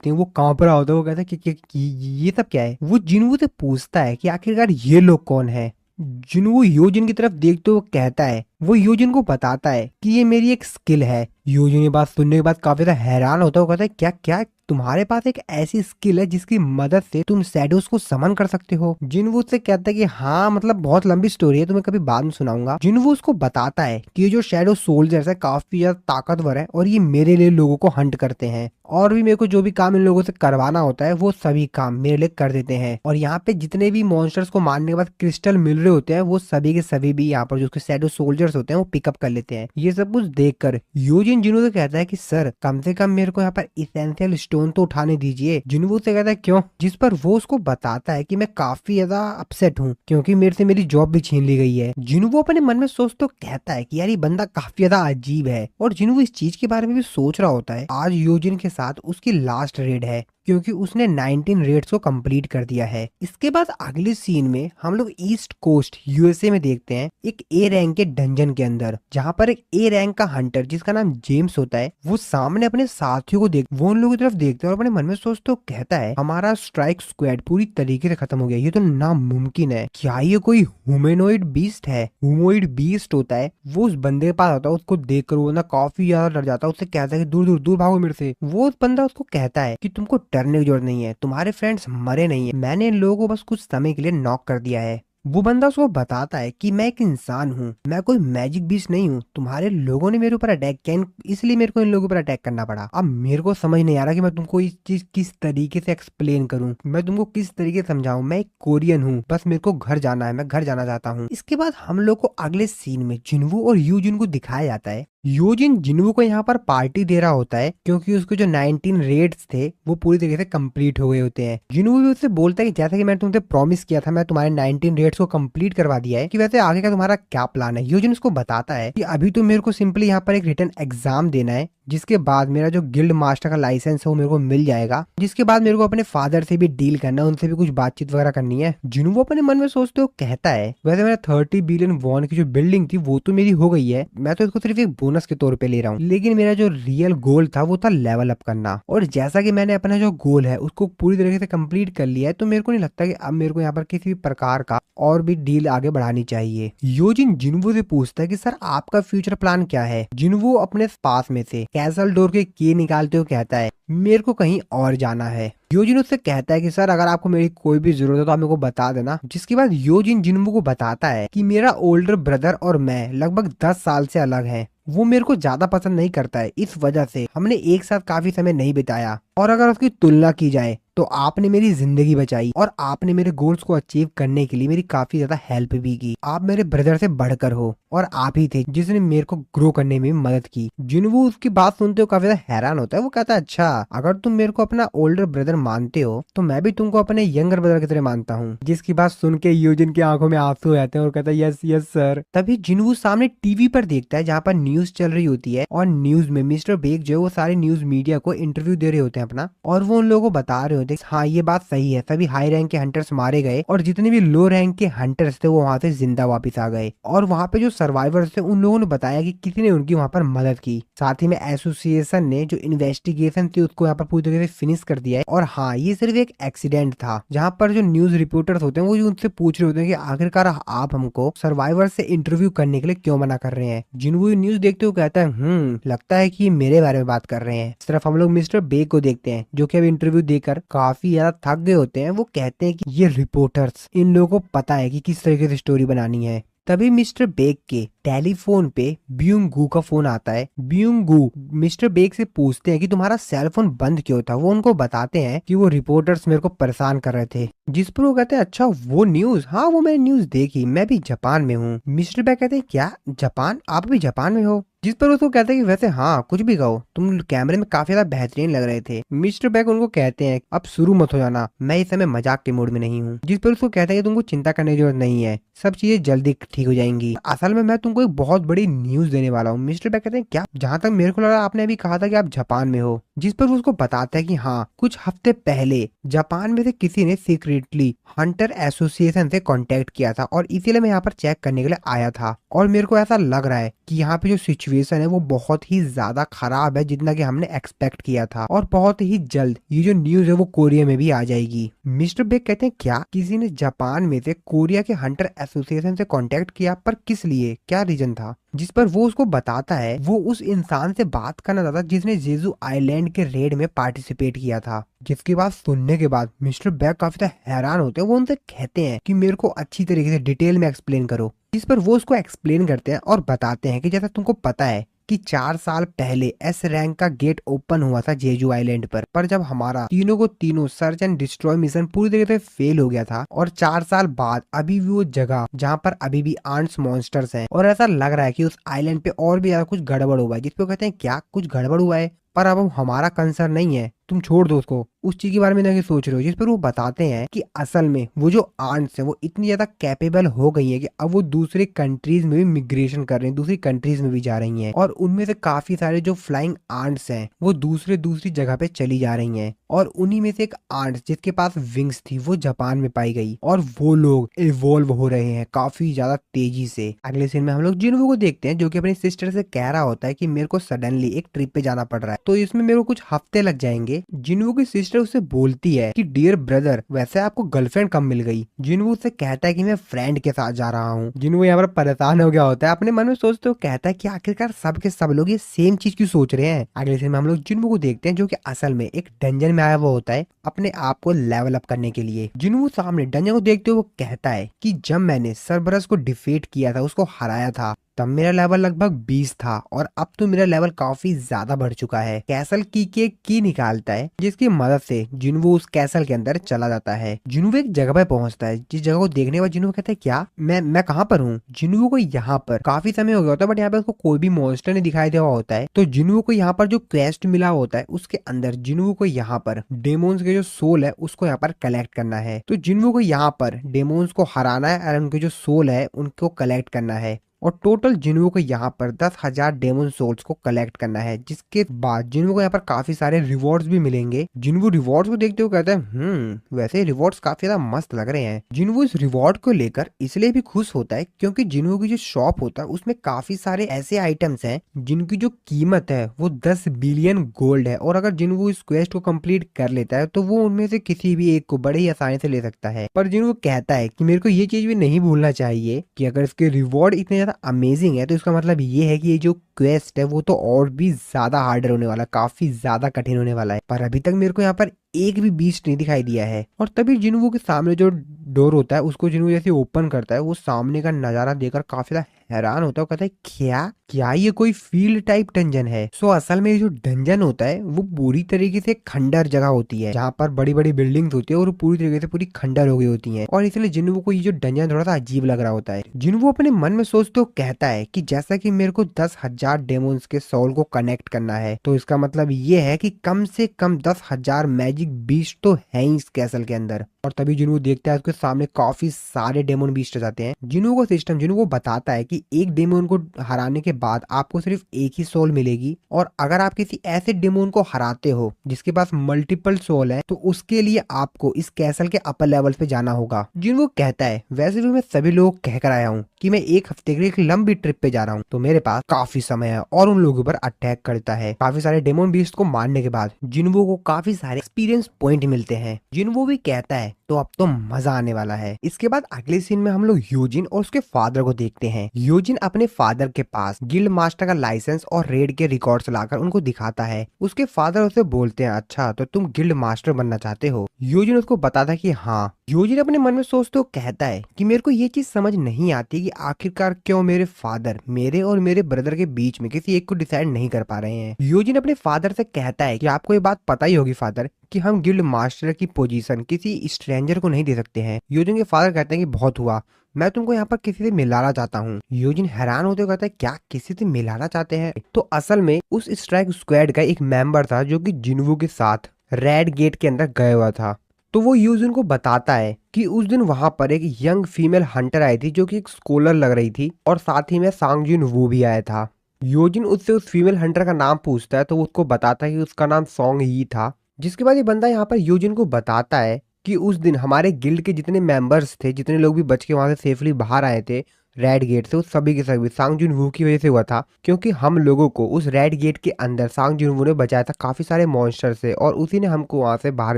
देखते हैं वो कांप रहा होता है। वो कहता है कि ये सब क्या है। वो जिन्वू से पूछता है कि आखिरकार ये लोग कौन है। जिन्वू योजिन की तरफ देखते हुए कहता है, वो योजिन को बताता है कि ये मेरी एक स्किल है। योजिन ये बात सुनने के बाद काफी ज्यादा हैरान होता है। वो कहता है क्या क्या तुम्हारे पास एक ऐसी स्किल है जिसकी मदद से तुम शैडोज को समन कर सकते हो। जिन्वू उससे कहता है कि हाँ मतलब बहुत लंबी स्टोरी है, तुम्हें कभी बाद में सुनाऊंगा। जिन्वू उसको बताता है कि ये जो शैडो सोल्जर्स है काफी ज्यादा ताकतवर है और ये मेरे लिए लोगों को हंट करते हैं, और भी मेरे को जो भी काम इन लोगों से करवाना होता है वो सभी काम मेरे लिए कर देते हैं। और यहाँ पे जितने भी मॉन्स्टर्स को मारने के बाद क्रिस्टल मिल रहे होते हैं वो सभी के सभी भी यहाँ पर जो उसके शैडो सोल्जर्स होते हैं वो पिकअप कर लेते हैं। ये सब कुछ देखकर योजिन जिन्वू से कहता है कि सर कम से कम मेरे को यहाँ पर इसेंशियल स्टोन तो उठाने दीजिए। जिन्वू से कहता है क्यों, जिस पर वो उसको बताता है कि मैं काफी ज्यादा अपसेट हूँ क्योंकि मेरे से मेरी जॉब भी छीन ली गई है। जिन्वू अपने मन में सोच तो कहता है कि यार ये बंदा काफी ज्यादा अजीब है, और जिन्वू इस चीज के बारे में भी सोच रहा होता है आज योजिन के साथ उसकी लास्ट रेड है क्योंकि उसने 19 रेड्स को कंप्लीट कर दिया है। इसके बाद अगले सीन में हम लोग ईस्ट कोस्ट यूएसए में देखते हैं एक ए रैंक के डंजन के अंदर, जहाँ पर एक ए रैंक का हंटर जिसका नाम जेम्स होता है वो सामने अपने साथियों को वो उन लोगों की तरफ देखता है और अपने मन में सोचते हो कहता है हमारा स्ट्राइक स्क्वाड पूरी तरीके से खत्म हो गया, ये तो नामुमकिन है। क्या ये कोई ह्यूमनॉइड बीस्ट है। ह्यूमनॉइड बीस्ट होता है वो उस बंदे के पास आता है, उसको देखकर वो ना काफी ज्यादा डर जाता है। उससे कहता है कि दूर दूर दूर भागो मेरे से। वो बंदा उसको कहता है कि तुमको डरने की जरूरत नहीं है, तुम्हारे फ्रेंड्स मरे नहीं है, मैंने इन लोगों को बस कुछ समय के लिए नॉक कर दिया है। वो बंदा उसको बताता है कि मैं एक इंसान हूँ, मैं कोई मैजिक बीस्ट नहीं हूँ, तुम्हारे लोगों ने मेरे ऊपर अटैक किया इसलिए मेरे को इन लोगों पर अटैक करना पड़ा। अब मेरे को समझ नहीं आ रहा कि मैं तुमको इस चीज किस तरीके से एक्सप्लेन करूँ, मैं तुमको किस तरीके से समझाऊं। मैं एक कोरियन हूँ, बस मेरे को घर जाना है, मैं घर जाना चाहता हूँ। इसके बाद हम लोग को अगले सीन में जिन्वू और यूजिन को दिखाया जाता है। यूजिन जिन्वू को यहाँ पर पार्टी दे रहा होता है क्योंकि उसके जो 19 रेड्स थे वो पूरी तरीके से कंप्लीट हो गए होते हैं। जिन्वू भी उससे बोलता है कि जैसा कि मैंने तुमसे प्रॉमिस किया था मैं तुम्हारे 19 रेड्स को कंप्लीट करवा दिया है, कि वैसे आगे का तुम्हारा क्या प्लान है। यूजिन उसको बताता है कि अभी तो मेरे को सिंपली यहाँ पर एक रिटन एग्जाम देना है, जिसके बाद मेरा जो गिल्ड मास्टर का लाइसेंस है वो मेरे को मिल जाएगा, जिसके बाद मेरे को अपने फादर से भी डील करना है, उनसे भी कुछ बातचीत वगैरह करनी है। जिन्वू अपने मन में सोचते हो कहता है वैसे मेरा 30 बिलियन वॉन की जो बिल्डिंग थी वो तो मेरी हो गई है, मैं तो इसको सिर्फ एक बोनस के तौर पे ले रहा हूँ, लेकिन मेरा जो रियल गोल था वो था लेवल अप करना। और जैसा कि मैंने अपना जो गोल है उसको पूरी तरीके से कंप्लीट कर लिया है, तो मेरे को नहीं लगता कि अब मेरे को यहाँ पर किसी भी प्रकार का और भी डील आगे बढ़ानी चाहिए। योजिन जिन्वू से पूछता है कि सर आपका फ्यूचर प्लान क्या है। जिन्वू अपने पास में से कैसल डोर के की निकालते हुए कहता है मेरे को कहीं और जाना है। योजिन उससे कहता है कि सर अगर आपको मेरी कोई भी जरूरत है तो आप मेरे को बता देना। जिसके बाद योजिन जिन्वू को बताता है कि मेरा ओल्डर ब्रदर और मैं लगभग 10 साल से अलग हैं, वो मेरे को ज्यादा पसंद नहीं करता है, इस वजह से हमने एक साथ काफी समय नहीं बिताया, और अगर उसकी तुलना की जाए तो आपने मेरी जिंदगी बचाई और आपने मेरे गोल्स को अचीव करने के लिए मेरी काफी ज्यादा हेल्प भी की। आप मेरे ब्रदर से बढ़कर हो और आप ही थे जिसने मेरे को ग्रो करने में मदद की। जिन्वू उसकी बात सुनते हो काफी ज्यादा हैरान होता है। वो कहता है अच्छा अगर तुम मेरे को अपना ओल्डर ब्रदर मानते हो तो मैं भी तुमको अपने यंगर ब्रदर की तरह मानता हूँ। जिसकी बात सुन के योजिन की आंखों में आंसू हो जाते हैं और कहता है यस यस सर। तभी जिन्वू सामने टीवी पर देखता है जहाँ पर न्यूज चल रही होती है, और न्यूज में मिस्टर बेक जो है वो सारे न्यूज मीडिया को इंटरव्यू दे रहे होते हैं अपना, और वो उन लोगों को बता रहे होते हैं हाँ ये बात सही है, सभी हाई रैंक के हंटर्स मारे गए और जितने भी लो रैंक के हंटर्स थे वो वहां से जिंदा वापस आ गए, और वहां पे जो सर्वाइवर्स थे उन लोगों ने बताया कि किसी ने उनकी वहां पर मदद की। साथ ही में एसोसिएशन ने जो इन्वेस्टिगेशन थी उसको यहाँ पर पूरी तरीके से फिनिश कर दिया है, और हाँ ये सिर्फ एक एक्सीडेंट था। जहाँ पर जो न्यूज रिपोर्टर्स होते हैं वो उनसे पूछ रहे होते हैं कि आखिरकार आप हमको सर्वाइवर से इंटरव्यू करने के लिए क्यों मना कर रहे हैं। जिन्वू न्यूज देखते हुए कहता है लगता है कि ये मेरे बारे में बात कर रहे हैं। सिर्फ हम लोग मिस्टर बेक को देखते हैं जो कि अब इंटरव्यू देकर काफी ज्यादा थक गए होते हैं। वो कहते हैं कि ये रिपोर्टर्स इन लोगों को पता है कि किस तरीके से स्टोरी बनानी है। तभी मिस्टर बेक के टेलीफोन पे ब्यूंग गू का फोन आता है। ब्यूंग गू मिस्टर बेक से पूछते हैं कि तुम्हारा सेल फोन बंद क्यों था। वो उनको बताते हैं कि वो रिपोर्टर्स मेरे को परेशान कर रहे थे। जिस पर वो कहते हैं अच्छा वो न्यूज, हाँ वो मैंने न्यूज देखी, मैं भी जापान में हूँ। मिस्टर बेक कहते हैं क्या जापान, आप भी जापान में हो। जिस पर उसको कहते हैं कि वैसे हाँ कुछ भी कहो, तुम कैमरे में काफी ज्यादा बेहतरीन लग रहे थे। मिस्टर बेक उनको कहते हैं अब शुरू मत हो जाना, मैं इस समय मजाक के मूड में नहीं हूँ। जिस पर उसको कहते हैं कि तुमको चिंता करने की जरूरत नहीं है, सब चीजें जल्दी ठीक हो जाएंगी। असल में मैं तुमको एक बहुत बड़ी न्यूज देने वाला हूँ। मिस्टर बेक कहते हैं क्या, जहाँ तक मेरे को लगा आपने अभी कहा था कि आप जापान में हो। जिस पर वो उसको बताता है कि हाँ, कुछ हफ्ते पहले जापान में से किसी ने सीक्रेटली हंटर एसोसिएशन से कांटेक्ट किया था और इसीलिए मैं यहाँ पर चेक करने के लिए आया था। और मेरे को ऐसा लग रहा है कि यहाँ पे जो सिचुएशन है वो बहुत ही ज्यादा खराब है, जितना कि हमने एक्सपेक्ट किया था, और बहुत ही जल्द ये जो न्यूज है वो कोरिया में भी आ जाएगी। मिस्टर बेक कहते हैं, क्या किसी ने जापान में से कोरिया के हंटर एसोसिएशन से कांटेक्ट किया, पर किस लिए, क्या रीजन था? जिस पर वो उसको बताता है वो उस इंसान से बात करना चाहता जिसने जेजू आइलैंड के रेड में पार्टिसिपेट किया था। जिसकी बात सुनने के बाद मिस्टर बैग काफी ज्यादा हैरान होते हैं। वो उनसे कहते हैं कि मेरे को अच्छी तरीके से डिटेल में एक्सप्लेन करो। जिस पर वो उसको एक्सप्लेन करते हैं और बताते हैं कि जैसा तुमको पता है कि 4 साल पहले एस रैंक का गेट ओपन हुआ था जेजू आइलैंड पर जब हमारा तीनों को तीनों सर्च एंड डिस्ट्रॉय मिशन पूरी तरीके से फेल हो गया था, और 4 साल बाद अभी भी वो जगह जहाँ पर अभी भी आंट्स मॉन्स्टर्स हैं, और ऐसा लग रहा है कि उस आइलैंड पे और भी ज्यादा कुछ गड़बड़ हुआ है। जिसपे कहते हैं, क्या कुछ गड़बड़ हुआ है, पर अब हमारा कंसर्न नहीं है, तुम छोड़ दो उसको, उस चीज के बारे में नहीं सोच रहे हो। जिस पर वो बताते हैं कि असल में वो जो आंट्स हैं वो इतनी ज्यादा कैपेबल हो गई है कि अब वो दूसरी कंट्रीज में भी मिग्रेशन कर रही हैं, दूसरी कंट्रीज में भी जा रही हैं, और उनमें से काफी सारे जो फ्लाइंग आंट्स हैं वो दूसरी जगह पे चली जा रही हैं। और उन्हीं में से एक आंट जिसके पास विंग्स थी वो जापान में पाई गई, और वो लोग इवॉल्व हो रहे हैं काफी ज्यादा तेजी से। अगले सीन में हम लोग जिन्हों को देखते हैं जो कि अपनी सिस्टर से कह रहा होता है कि मेरे को सडनली एक ट्रिप पे जाना पड़ रहा है, तो इसमें मेरे को कुछ हफ्ते लग जाएंगे। जिन्हों की सिस्टर उससे बोलती है कि डियर ब्रदर, वैसे आपको गर्लफ्रेंड कब मिल गई? जिन्हों उससे कहता है कि मैं फ्रेंड के साथ जा रहा हूँ। जिन्हों यहाँ पर परेशान हो गया होता है, अपने मन में सोचते हो, कहता है कि आखिरकार सब के सब लोग ये सेम चीज क्यों सोच रहे हैं। अगले सीन में हम लोग जिन्हों को देखते हैं जो कि असल में एक डंजन में आया हुआ होता है अपने आप को लेवल अप करने के लिए। जिन्हों सामने डंजन को देखते हुए वो कहता है कि जब मैंने सरबरस को डिफीट किया था, उसको हराया था, तब मेरा लेवल लगभग 20 था, और अब तो मेरा लेवल काफी ज्यादा बढ़ चुका है। कैसल की के की निकालता है जिसकी मदद से जिन्वो उस कैसल के अंदर चला जाता है। जिन्वो एक जगह पे पहुंचता है, जिस जगह को देखने के बाद जिन्वो कहता है, क्या मैं कहाँ पर हूँ? जिन्वो को यहाँ पर काफी समय हो गया होता है, बट यहाँ पे उसको कोई भी मॉन्स्टर नहीं दिखाई देवा होता है। तो जिन्वो को यहाँ पर जो क्वेस्ट मिला होता है उसके अंदर जिन्वो को यहाँ पर डेमोन्स के जो सोल है उसको यहाँ पर कलेक्ट करना है। तो जिन्वो को यहाँ पर डेमोन्स को हराना है और उनके जो सोल है उनको कलेक्ट करना है, और टोटल जिन्वो को यहाँ पर 10,000 डेमन सोल्स को कलेक्ट करना है। जिसके बाद जिन्वो को यहाँ पर काफी सारे रिवॉर्ड्स भी मिलेंगे। जिन्वो रिवॉर्ड्स को देखते हुए कहता है, वैसे रिवॉर्ड्स काफी ज्यादा मस्त लग रहे हैं। जिन्वो इस रिवॉर्ड को लेकर इसलिए भी खुश होता है क्योंकि जिन्वो की जो शॉप होता है उसमें काफी सारे ऐसे आइटम्स हैं जिनकी जो कीमत है वो 10 बिलियन गोल्ड है, और अगर जिन्वो इस क्वेस्ट को कंप्लीट कर लेता है तो वो उनमें से किसी भी एक को बड़े ही आसानी से ले सकता है। पर जिन्वो कहता है कि मेरे को ये चीज भी नहीं भूलना चाहिए कि अगर इसके रिवॉर्ड इतने ज्यादा अमेजिंग है तो इसका मतलब ये है कि ये जो क्वेस्ट है वो तो और भी ज्यादा हार्डर होने वाला है, काफी ज्यादा कठिन होने वाला है। पर अभी तक मेरे को यहाँ पर एक भी बीस्ट नहीं दिखाई दिया है। और तभी जिन्वो के सामने जो डोर होता है उसको जिन्वो जैसे ओपन करता है, वो सामने का नजारा देखकर काफी ज्यादा हैरान होता है। कहता है, क्या क्या ये कोई फील्ड टाइप डंजन है? सो असल में ये जो डंजन होता है वो पूरी तरीके से खंडर जगह होती है जहाँ पर बड़ी बड़ी बिल्डिंग्स होती है और पूरी तरीके से पूरी खंडर हो गई होती है, और इसलिए जिन्वो को ये जो डंजन थोड़ा सा अजीब लग रहा होता है। जिन्वो अपने मन में सोचते हो कहता है कि जैसा कि मेरे को 10,000 डेमोन्स के सोल को कनेक्ट करना है, तो इसका मतलब ये है कि कम से कम 10,000 मैजिक बीस्ट तो है ही इस कैसल के अंदर। और तभी जिन्वो देखता है उसके सामने काफी सारे डेमोन बीस्ट आ जाते हैं। जिन्वो को सिस्टम जिन्वो को बताता है कि एक डेमोन को हराने के बाद आपको सिर्फ एक ही सोल मिलेगी, और अगर आप किसी ऐसे डेमोन को हराते हो जिसके पास मल्टीपल सोल है तो उसके लिए आपको इस कैसल के अपर लेवल पे जाना होगा। जिन्वो कहता है, वैसे भी मैं सभी लोगों को कहकर आया हूँ कि मैं एक हफ्ते के लिए एक लंबी ट्रिप पे जा रहा हूँ, तो मेरे पास काफी समय है, और उन लोगों पर अटैक करता है। काफी सारे डेमोन बीस्ट को मारने के बाद जिन्वो को काफी सारे एक्सपीरियंस पॉइंट मिलते हैं। जिन्वो भी कहता है, तो अब तो मजा आने वाला है। इसके बाद अगले सीन में हम लोग यूजिन और उसके फादर को देखते हैं। यूजिन अपने फादर के पास गिल्ड मास्टर का लाइसेंस और रेड के रिकॉर्ड्स लाकर उनको दिखाता है। उसके फादर उसे बोलते हैं, अच्छा तो तुम गिल्ड मास्टर बनना चाहते हो? यूजिन उसको बताता है कि हाँ। यूजिन अपने मन में सोचते हो कहता है कि मेरे को ये चीज समझ नहीं आती कि आखिरकार क्यों मेरे फादर मेरे और मेरे ब्रदर के बीच में किसी एक को डिसाइड नहीं कर पा रहे हैं। यूजिन अपने फादर से कहता है कि आपको ये बात पता ही होगी फादर कि हम गिल्ड मास्टर की पोजीशन किसी स्ट्रेंजर को नहीं दे सकते हैं। यूजिन के फादर कहते हैं कि बहुत हुआ, मैं तुमको यहाँ पर किसी से मिलाना चाहता हूँ। यूजिन हैरान होते हुए कहता है, क्या किसी से मिलाना चाहते हैं? तो असल में उस स्ट्राइक स्क्वाड का एक मेंबर था जो कि जिन्वो के साथ रेड गेट के अंदर गया हुआ था। तो वो यूजिन को बताता है कि उस दिन वहां पर एक यंग फीमेल हंटर आई थी जो कि एक स्कॉलर लग रही थी, और साथ ही में सांगजिन वो भी आया था। योजिन उससे उस फीमेल हंटर का नाम पूछता है तो वो उसको बताता है कि उसका नाम सॉन्ग ही था। जिसके बाद ये बंदा यहाँ पर योजिन को बताता है कि उस दिन हमारे गिल्ड के जितने मेंबर्स थे, जितने लोग भी बच के वहां से सेफली बाहर आए थे रेड गेट से, उस सभी के सभी सांग जुन वू की वजह से हुआ था। क्योंकि हम लोगों को उस रेड गेट के अंदर सांग जुन वू ने बचाया था काफी सारे मॉन्स्टर से, और उसी ने हमको वहां से बाहर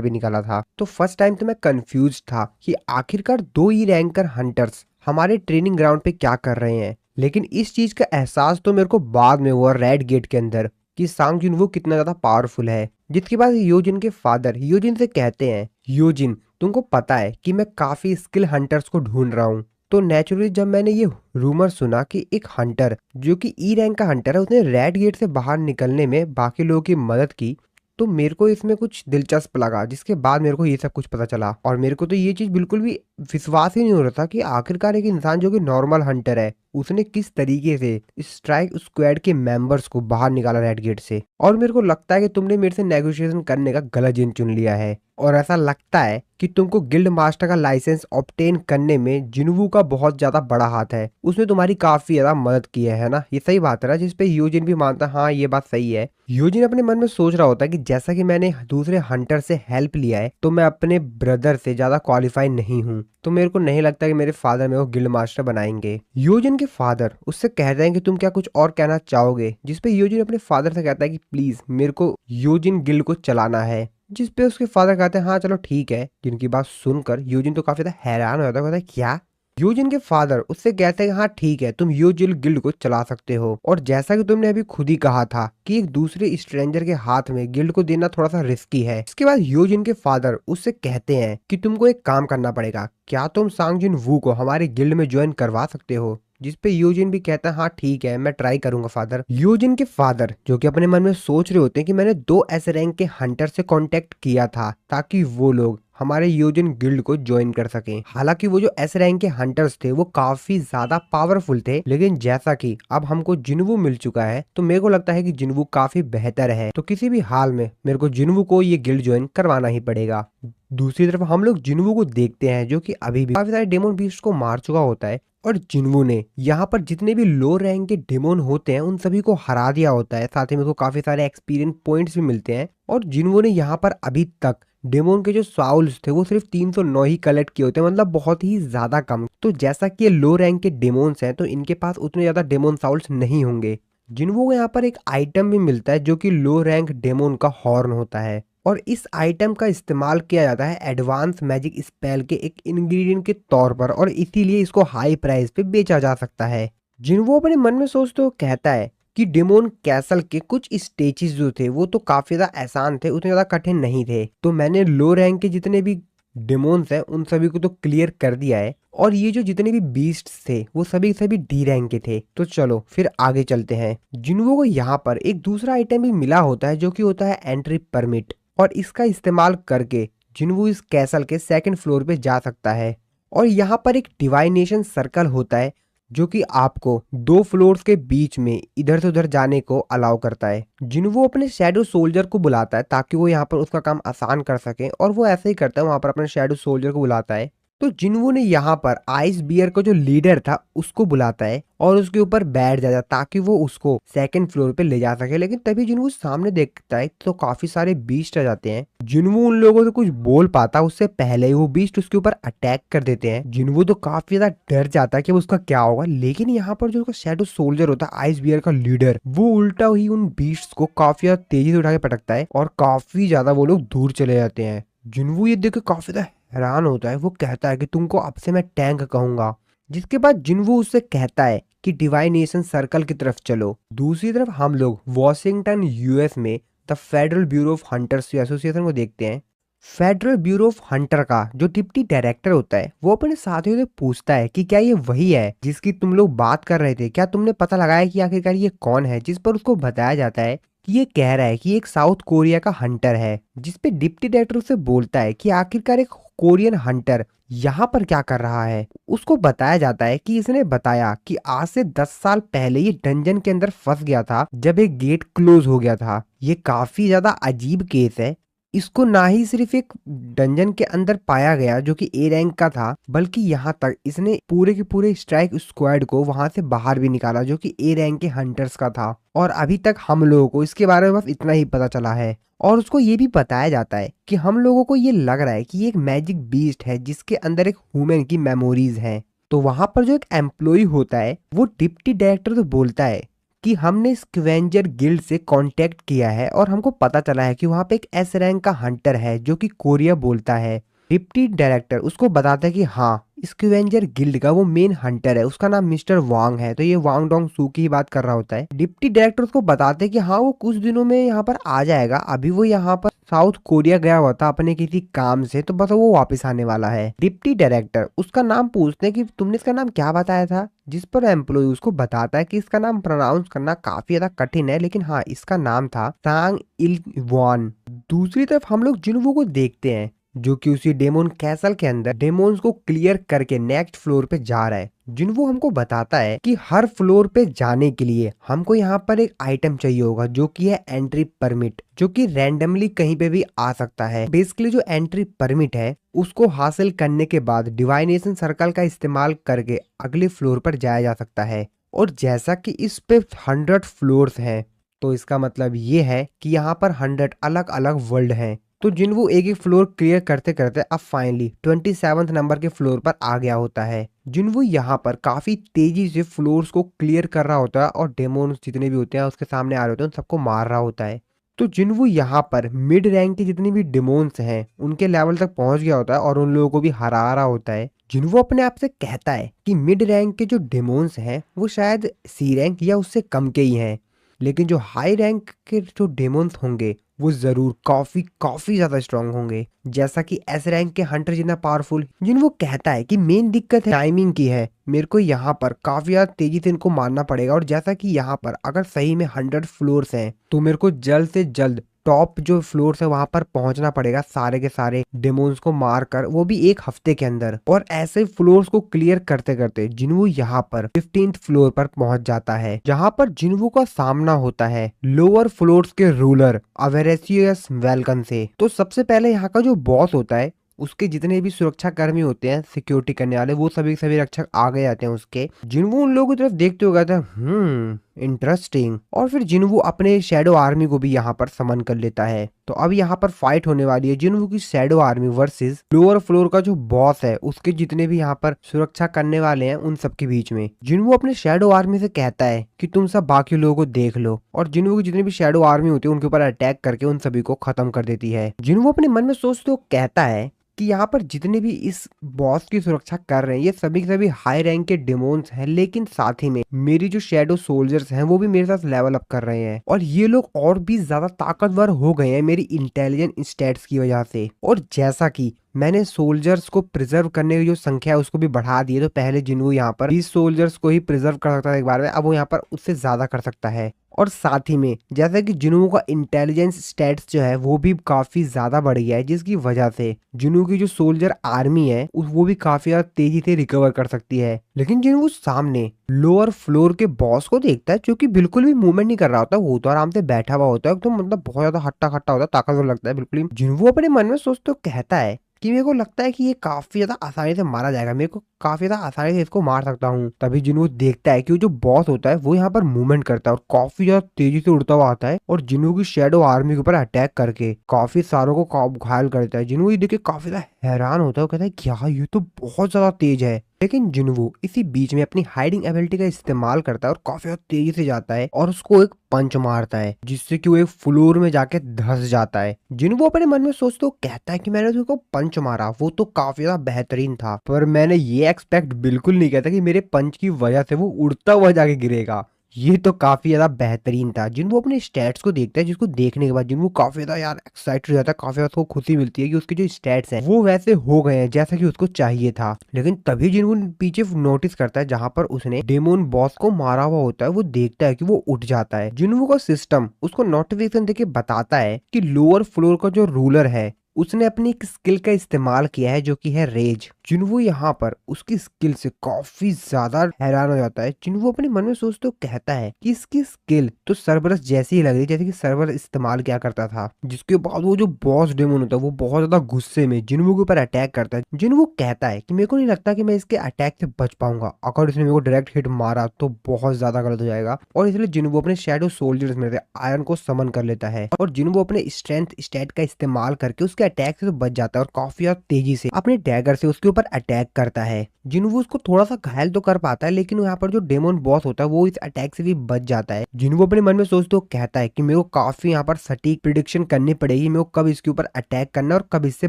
भी निकाला था। तो फर्स्ट टाइम तो मैं कंफ्यूज था कि आखिरकार 2 ही रैंकर हंटर्स हमारे ट्रेनिंग ग्राउंड पे क्या कर रहे हैं। लेकिन इस चीज का एहसास तो मेरे को बाद में हुआ रेड गेट के अंदर कि सांग जुन वो कितना ज्यादा पावरफुल है। जिसके बाद योजिन के फादर योजिन से कहते हैं, योजिन तुमको पता है कि मैं काफी स्किल हंटर्स को ढूंढ रहा हूँ। तो नेचुरली जब मैंने ये रूमर सुना कि एक हंटर जो कि ई रैंक का हंटर है उसने रेड गेट से बाहर निकलने में बाकी लोगों की मदद की, तो मेरे को इसमें कुछ दिलचस्प लगा। जिसके बाद मेरे को ये सब कुछ पता चला और मेरे को तो ये चीज बिल्कुल भी विश्वास ही नहीं हो रहा था कि आखिरकार एक इंसान जो कि नॉर्मल हंटर है उसने किस तरीके से स्ट्राइक स्क्वाड के मेंबर्स को बाहर निकाला रेड गेट से। और मेरे को लगता है कि तुमने मेरे से नेगोशिएशन करने का गलत दिन चुन लिया है, और ऐसा लगता है कि तुमको गिल्ड मास्टर का लाइसेंस ऑब्टेन करने में जिन्वू का बहुत ज्यादा बड़ा हाथ है। उसने तुम्हारी काफी ज्यादा मदद की है ना? ये सही बात है ना? जिसपे योजिन भी मानता है हाँ ये बात सही है। योजिन अपने मन में सोच रहा होता है कि जैसा कि मैंने दूसरे हंटर से हेल्प लिया है तो मैं अपने ब्रदर से ज्यादा क्वालिफाई नहीं हूँ, तो मेरे को नहीं लगता कि मेरे फादर मेरे को गिल्ड मास्टर बनाएंगे। योजिन के फादर उससे कहते हैं कि तुम क्या कुछ और कहना चाहोगे, जिसपे योजिन अपने फादर से कहता है कि प्लीज मेरे को योजिन गिल्ड को चलाना है। जिसपे उसके फादर कहते हैं हाँ चलो ठीक है। जिनकी बात सुनकर योजिन तो काफी ज्यादा हैरान हो जाता है, कहता है क्या? योजिन के फादर उससे कहते हैं हाँ ठीक है तुम योजिन गिल्ड को चला सकते हो, और जैसा कि तुमने अभी खुद ही कहा था कि एक दूसरे स्ट्रेंजर के हाथ में गिल्ड को देना थोड़ा सा रिस्की है। इसके बाद योजिन के फादर उससे कहते हैं कि तुमको एक काम करना पड़ेगा, क्या तुम सांग जुन वू को हमारे गिल्ड में ज्वाइन करवा सकते हो? जिसपे योजिन भी कहता है हाँ ठीक है मैं ट्राई करूंगा फादर। योजिन के फादर जो कि अपने मन में सोच रहे होते हैं कि मैंने 2 एस रैंक के हंटर से कांटेक्ट किया था ताकि वो लोग हमारे योजिन गिल्ड को ज्वाइन कर सकें। हालांकि वो जो एस रैंक के हंटर्स थे वो काफी ज्यादा पावरफुल थे, लेकिन जैसा कि अब हमको जिन्वू मिल चुका है तो मेरे को लगता है कि जिन्वू काफी बेहतर है, तो किसी भी हाल में मेरे को जिन्वू को ये गिल्ड ज्वाइन करवाना ही पड़ेगा। दूसरी तरफ हम लोग जिन्वू को देखते हैं जो कि अभी भी काफी सारे डेमन बीस्ट को मार चुका होता है, और जिन्वू ने यहाँ पर जितने भी लो रैंक के डेमन होते हैं उन सभी को हरा दिया होता है। साथ ही में उसको काफी सारे एक्सपीरियंस पॉइंट्स भी मिलते हैं, और जिन्वू ने यहाँ पर अभी तक डेमोन के जो साउल्स थे वो सिर्फ 309 ही कलेक्ट किए होते हैं, मतलब बहुत ही ज्यादा कम। तो जैसा कि ये लो रैंक के डेमोन्स हैं तो इनके पास उतने ज्यादा डेमोन साउल्स नहीं होंगे। जिन्वू को यहाँ पर एक आइटम भी मिलता है जो कि लो रैंक डेमोन का हॉर्न होता है, और इस आइटम का इस्तेमाल किया जाता है एडवांस मैजिक स्पेल के एक इंग्रेडिएंट के तौर पर, और इसीलिए इसको हाई प्राइस पे बेचा जा सकता है। जिन्वू अपने मन में सोचते हुए कहता है कि डेमोन कैसल के कुछ स्टेजेस जो थे वो तो काफी ज्यादा आसान थे, उतने ज्यादा कठिन नहीं थे। तो मैंने लो रैंक के जितने भी डेमोन्स हैं उन सभी को तो क्लियर कर दिया है, और ये जो जितने भी बीस्ट्स थे वो सभी सभी डी रैंक के थे। तो चलो फिर आगे चलते हैं। जिन्वू को यहाँ पर एक दूसरा आइटम भी मिला होता है जो कि होता है एंट्री परमिट, और इसका इस्तेमाल करके जिन्वू इस कैसल के 2nd फ्लोर पे जा सकता है। और यहाँ पर एक डिवाइनेशन सर्कल होता है जो कि आपको 2 फ्लोर्स के बीच में इधर से उधर जाने को अलाउ करता है। जिन्वू अपने शैडो सोल्जर को बुलाता है ताकि वो यहाँ पर उसका काम आसान कर सके, और वो ऐसे ही करता है, वहां पर अपने शैडो सोल्जर को बुलाता है। तो जिन्वू ने यहाँ पर आइस बियर का जो लीडर था उसको बुलाता है और उसके ऊपर बैठ जाता ताकि वो उसको 2nd फ्लोर पे ले जा सके। लेकिन तभी जिन्वू सामने देखता है तो काफी सारे बीस्ट आ जाते हैं। जिन्वू उन लोगों से कुछ बोल पाता उससे पहले ही वो बीस्ट उसके ऊपर अटैक कर देते हैं। जिन्वू तो काफी ज्यादा डर जाता है कि उसका क्या होगा, लेकिन यहाँ पर जो उसका शैडो सोल्जर होता है आइस बियर का लीडर, वो उल्टा ही उन बीस्ट को काफी ज्यादा तेजी से उठा के पटकता है और काफी ज्यादा वो लोग दूर चले जाते हैं। जिन्वू ये देख के काफी ज्यादा हैरान होता है। वो कहता है कि तुमको अब से मैं टैंक कहूंगा। जिसके बाद जिन्वू उससे कहता है कि डिवाइनेशन सर्कल की तरफ चलो। दूसरी तरफ हम लोग वॉशिंगटन यूएस में the federal bureau of hunters association को देखते हैं। फेडरल ब्यूरो ऑफ हंटर का जो डिप्टी डायरेक्टर होता है वो अपने साथियों से पूछता है कि क्या ये वही है जिसकी तुम लोग बात कर रहे थे, क्या तुमने पता लगाया कि आखिरकार ये कौन है? जिस पर उसको बताया जाता है कि ये कह रहा है कि एक साउथ कोरिया का हंटर है। जिसपे डिप्टी डायरेक्टर उससे बोलता है कि आखिरकार एक कोरियन हंटर यहाँ पर क्या कर रहा है। उसको बताया जाता है कि इसने बताया कि आज से 10 साल पहले ये डंजन के अंदर फंस गया था जब एक गेट क्लोज हो गया था। ये काफी ज्यादा अजीब केस है। इसको ना ही सिर्फ एक डंजन के अंदर पाया गया जो कि ए रैंक का था, बल्कि यहाँ तक इसने पूरे के पूरे स्ट्राइक स्क्वाड को वहां से बाहर भी निकाला जो कि ए रैंक के हंटर्स का था। और अभी तक हम लोगों को इसके बारे में बस इतना ही पता चला है। और उसको ये भी बताया जाता है कि हम लोगों को ये लग रहा है कि ये एक मैजिक बीस्ट है जिसके अंदर एक ह्यूमन की मेमोरीज हैं। तो वहां पर जो एक एम्प्लॉय होता है वो डिप्टी डायरेक्टर तो बोलता है कि हमने स्कवेंजर गिल्ड से कांटेक्ट किया है और हमको पता चला है कि वहां पे एक एस रैंक का हंटर है जो कि कोरिया बोलता है। डिप्टी डायरेक्टर उसको बताता है कि हाँ, स्कवेंजर गिल्ड का वो मेन हंटर है, उसका नाम मिस्टर वांग है। तो ये वांग डोंग सू की बात कर रहा होता है। डिप्टी डायरेक्टर उसको बताते हैं कि हाँ, वो कुछ दिनों में यहाँ पर आ जाएगा, अभी वो यहाँ पर साउथ कोरिया गया हुआ था अपने किसी काम से, तो बस वो वापस आने वाला है। डिप्टी डायरेक्टर उसका नाम पूछते हैं कि तुमने इसका नाम क्या बताया था, जिस पर एम्प्लॉय उसको बताता है कि इसका नाम प्रोनाउंस करना काफी ज्यादा कठिन है, लेकिन हाँ, इसका नाम था सांग इल वॉन। दूसरी तरफ हम लोग जिन्वो को देखते हैं जो कि उसी डेमोन कैसल के अंदर डेमोन्स को क्लियर करके नेक्स्ट फ्लोर पे जा रहा है। जिन्वो हमको बताता है कि हर फ्लोर पे जाने के लिए हमको यहाँ पर एक आइटम चाहिए होगा जो कि है एंट्री परमिट, जो कि रैंडमली कहीं पे भी आ सकता है। बेसिकली जो एंट्री परमिट है उसको हासिल करने के बाद डिवाइनेशन सर्कल का इस्तेमाल करके अगले फ्लोर पर जाया जा सकता है। और जैसा कि इस पे 100 फ्लोर्स हैं, तो इसका मतलब ये है कि यहाँ पर 100 अलग अलग वर्ल्ड हैं। तो जिन्वो एक एक फ्लोर क्लियर करते करते अब फाइनली 27 नंबर के फ्लोर पर आ गया होता है। जिन्वो यहाँ पर काफी तेजी से फ्लोर्स को क्लियर कर रहा होता है और डेमोन्स जितने भी होते हैं उसके सामने आ रहे होते हैं, उन सबको मार रहा होता है। तो जिन्वो यहाँ पर मिड रैंक के जितने भी डेमोन्स हैं उनके लेवल तक पहुंच गया होता है और उन लोगों को भी हरा रहा होता है। जिन्वो अपने आप से कहता है कि मिड रैंक के जो डेमोन्स हैं वो शायद सी रैंक या उससे कम के ही हैं, लेकिन जो हाई रैंक के जो डेमोन्स होंगे वो जरूर काफी काफी ज्यादा स्ट्रांग होंगे, जैसा कि एस रैंक के हंटर जितना पावरफुल। जिन्वो कहता है कि मेन दिक्कत है टाइमिंग की है, मेरे को यहाँ पर काफी ज्यादा तेजी से इनको मारना पड़ेगा। और जैसा कि यहाँ पर अगर सही में 100 फ्लोर्स हैं तो मेरे को जल्द से जल्द टॉप जो फ्लोर्स है वहां पर पहुंचना पड़ेगा सारे के सारे डेमोन्स को मारकर, वो भी एक हफ्ते के अंदर। और ऐसे फ्लोर्स को क्लियर करते करते जिन्वो यहाँ पर 15th फ्लोर पर पहुंच जाता है, जहां पर जिन्वो का सामना होता है लोअर फ्लोर्स के रूलर अवेरेसियस वेलकन से। तो सबसे पहले यहाँ का जो बॉस होता है उसके जितने भी सुरक्षा कर्मी होते हैं, सिक्योरिटी करने वाले, वो सभी सभी रक्षक आगे जाते हैं उसके। जिन्वो उन लोगों की तरफ देखते हुए कहता है इंटरेस्टिंग, और फिर जिन्वो अपने शैडो आर्मी को भी यहाँ पर समन कर लेता है। तो अब यहाँ पर फाइट होने वाली है जिन्वो की shadow army versus lower floor का जो बॉस है उसके जितने भी यहाँ पर सुरक्षा करने वाले हैं उन सबके बीच में। जिन्वो अपने शैडो आर्मी से कहता है कि तुम सब बाकी लोगों को देख लो, और जिन्वो की जितनी भी शैडो आर्मी होती है उनके ऊपर अटैक करके उन सभी को खत्म कर देती है। जिन्वो अपने मन में सोचते हुए कहता है कि यहाँ पर जितने भी इस बॉस की सुरक्षा कर रहे हैं ये सभी के सभी हाई रैंक के डेमोन्स हैं, लेकिन साथ ही में मेरी जो शैडो सोल्जर्स हैं वो भी मेरे साथ लेवल अप कर रहे हैं, और ये लोग और भी ज्यादा ताकतवर हो गए हैं मेरी इंटेलिजेंट स्टैट्स की वजह से। और जैसा कि मैंने सोल्जर्स को प्रिजर्व करने की जो संख्या है उसको भी बढ़ा दी है, तो पहले जिन्वो यहाँ पर 20 सोल्जर्स को ही प्रिजर्व कर सकता था एक बार में, अब वो यहाँ पर उससे ज्यादा कर सकता है। और साथ ही में जैसा कि जिन्वो का इंटेलिजेंस स्टैट्स जो है वो भी काफी ज्यादा बढ़ गया है, जिसकी वजह से जिन्वो की जो सोल्जर आर्मी है वो भी काफी ज्यादा तेजी से रिकवर कर सकती है। लेकिन जिन्वो सामने लोअर फ्लोर के बॉस को देखता है जो कि बिल्कुल भी मूवमेंट नहीं कर रहा होता, वो तो आराम से बैठा हुआ होता है, तो मतलब बहुत ज्यादा हट्टा खट्टा होता है, ताकतवर लगता है बिल्कुल ही। जिन्वो अपने मन में सोचते कहता है कि मेरे को लगता है कि ये काफी ज्यादा आसानी से मारा जाएगा, मेरे को काफी ज्यादा आसानी से इसको मार सकता हूँ। तभी जिन्वो देखता है कि वो जो बॉस होता है वो यहाँ पर मूवमेंट करता है और काफी ज्यादा तेजी से उड़ता हुआ आता है और जिन्वो की शैडो आर्मी के ऊपर अटैक करके काफी सारों को घायल करता है। जिन्वो ये देख के काफी ज्यादा हैरान होता है, वो कहता है क्या ये तो बहुत ज्यादा तेज है। लेकिन जिन्वो इसी बीच में अपनी हाइडिंग एबिलिटी का इस्तेमाल करता है और काफी तेजी से जाता है और उसको एक पंच मारता है, जिससे कि वो एक फ्लोर में जाके धंस जाता है। जिन्वो अपने मन में सोचते कहता है कि मैंने उसको पंच मारा वो तो काफी ज्यादा बेहतरीन था, पर मैंने ये एक्सपेक्ट बिल्कुल नहीं किया था कि मेरे पंच की वजह से वो उड़ता हुआ जाके गिरेगा। ये तो काफी ज्यादा बेहतरीन था। जिन्वो अपने स्टैट्स को देखता है, जिसको देखने के बाद जिन्वो काफी ज्यादा यार एक्साइटेड हो जाता है, काफी ज्यादा उसको खुशी मिलती है कि उसके जो स्टैट्स हैं वो वैसे हो गए हैं जैसा कि उसको चाहिए था। लेकिन तभी जिन्वो पीछे नोटिस करता है जहां पर उसने डेमोन बॉस को मारा हुआ होता है, वो देखता है कि वो उठ जाता है। जिन्वो का सिस्टम उसको नोटिफिकेशन देके बताता है कि लोअर फ्लोर का जो रूलर है उसने अपनी एक स्किल का इस्तेमाल किया है जो कि है रेज। जिन्वो यहाँ पर उसकी स्किल से काफी ज्यादा हैरान हो जाता है। जिन्वो अपने मन में सोचते हुए कहता है कि इसकी स्किल तो सरबरस जैसी ही लग रही है जैसे कि सरबरस इस्तेमाल किया करता था। जिसके बाद वो जो बॉस डेमन होता है वो बहुत ज्यादा गुस्से में जिन्वो के ऊपर अटैक करता है। जिन्वो कहता है कि मेरे को नहीं लगता कि मैं इसके अटैक से बच पाऊंगा, अगर इसने मेरे को डायरेक्ट हिट मारा तो बहुत ज्यादा गलत हो जाएगा। और इसलिए जिन्वो अपने शैडो सोल्जर्स में से आयरन को समन कर लेता है और जिन्वो अपने स्ट्रेंथ स्टैट का इस्तेमाल करके उसके अटैक से तो बच जाता है और काफी ज्यादा तेजी से अपने डैगर से उसके ऊपर अटैक करता है। जिन्वो उसको थोड़ा सा घायल तो कर पाता है लेकिन यहाँ पर जो डेमन बॉस होता है वो इस अटैक से भी बच जाता है। जिन्वो अपने मन में सोचते हुए कहता है कि मेरे को काफी यहाँ पर सटीक प्रिडिक्शन करनी पड़ेगी, मेरे को कब इसके ऊपर अटैक करना है और कब इससे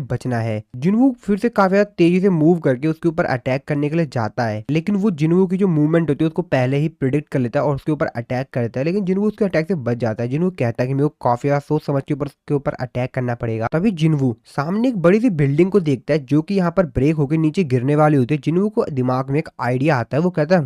बचना है। जिन्वो फिर से काफी ज्यादा तेजी से मूव करके उसके ऊपर अटैक करने के लिए जाता है लेकिन वो जिन्वो की जो मूवमेंट होती है उसको पहले ही प्रिडिक्ट कर लेता है और उसके ऊपर अटैक कर लेता है, लेकिन जिन्वो उसके अटैक से बच जाता है। जिन्वो कहता है कि मेरे को काफी ज्यादा सोच समझ के उसके ऊपर अटैक करना पड़ेगा। तभी जिन्वो सामने एक बड़ी सी बिल्डिंग को देखता है जो कि यहाँ पर ब्रेक होकर नीचे गिरने वाली होती है। जिन्वो को दिमाग में एक आइडिया आता है, वो कहता है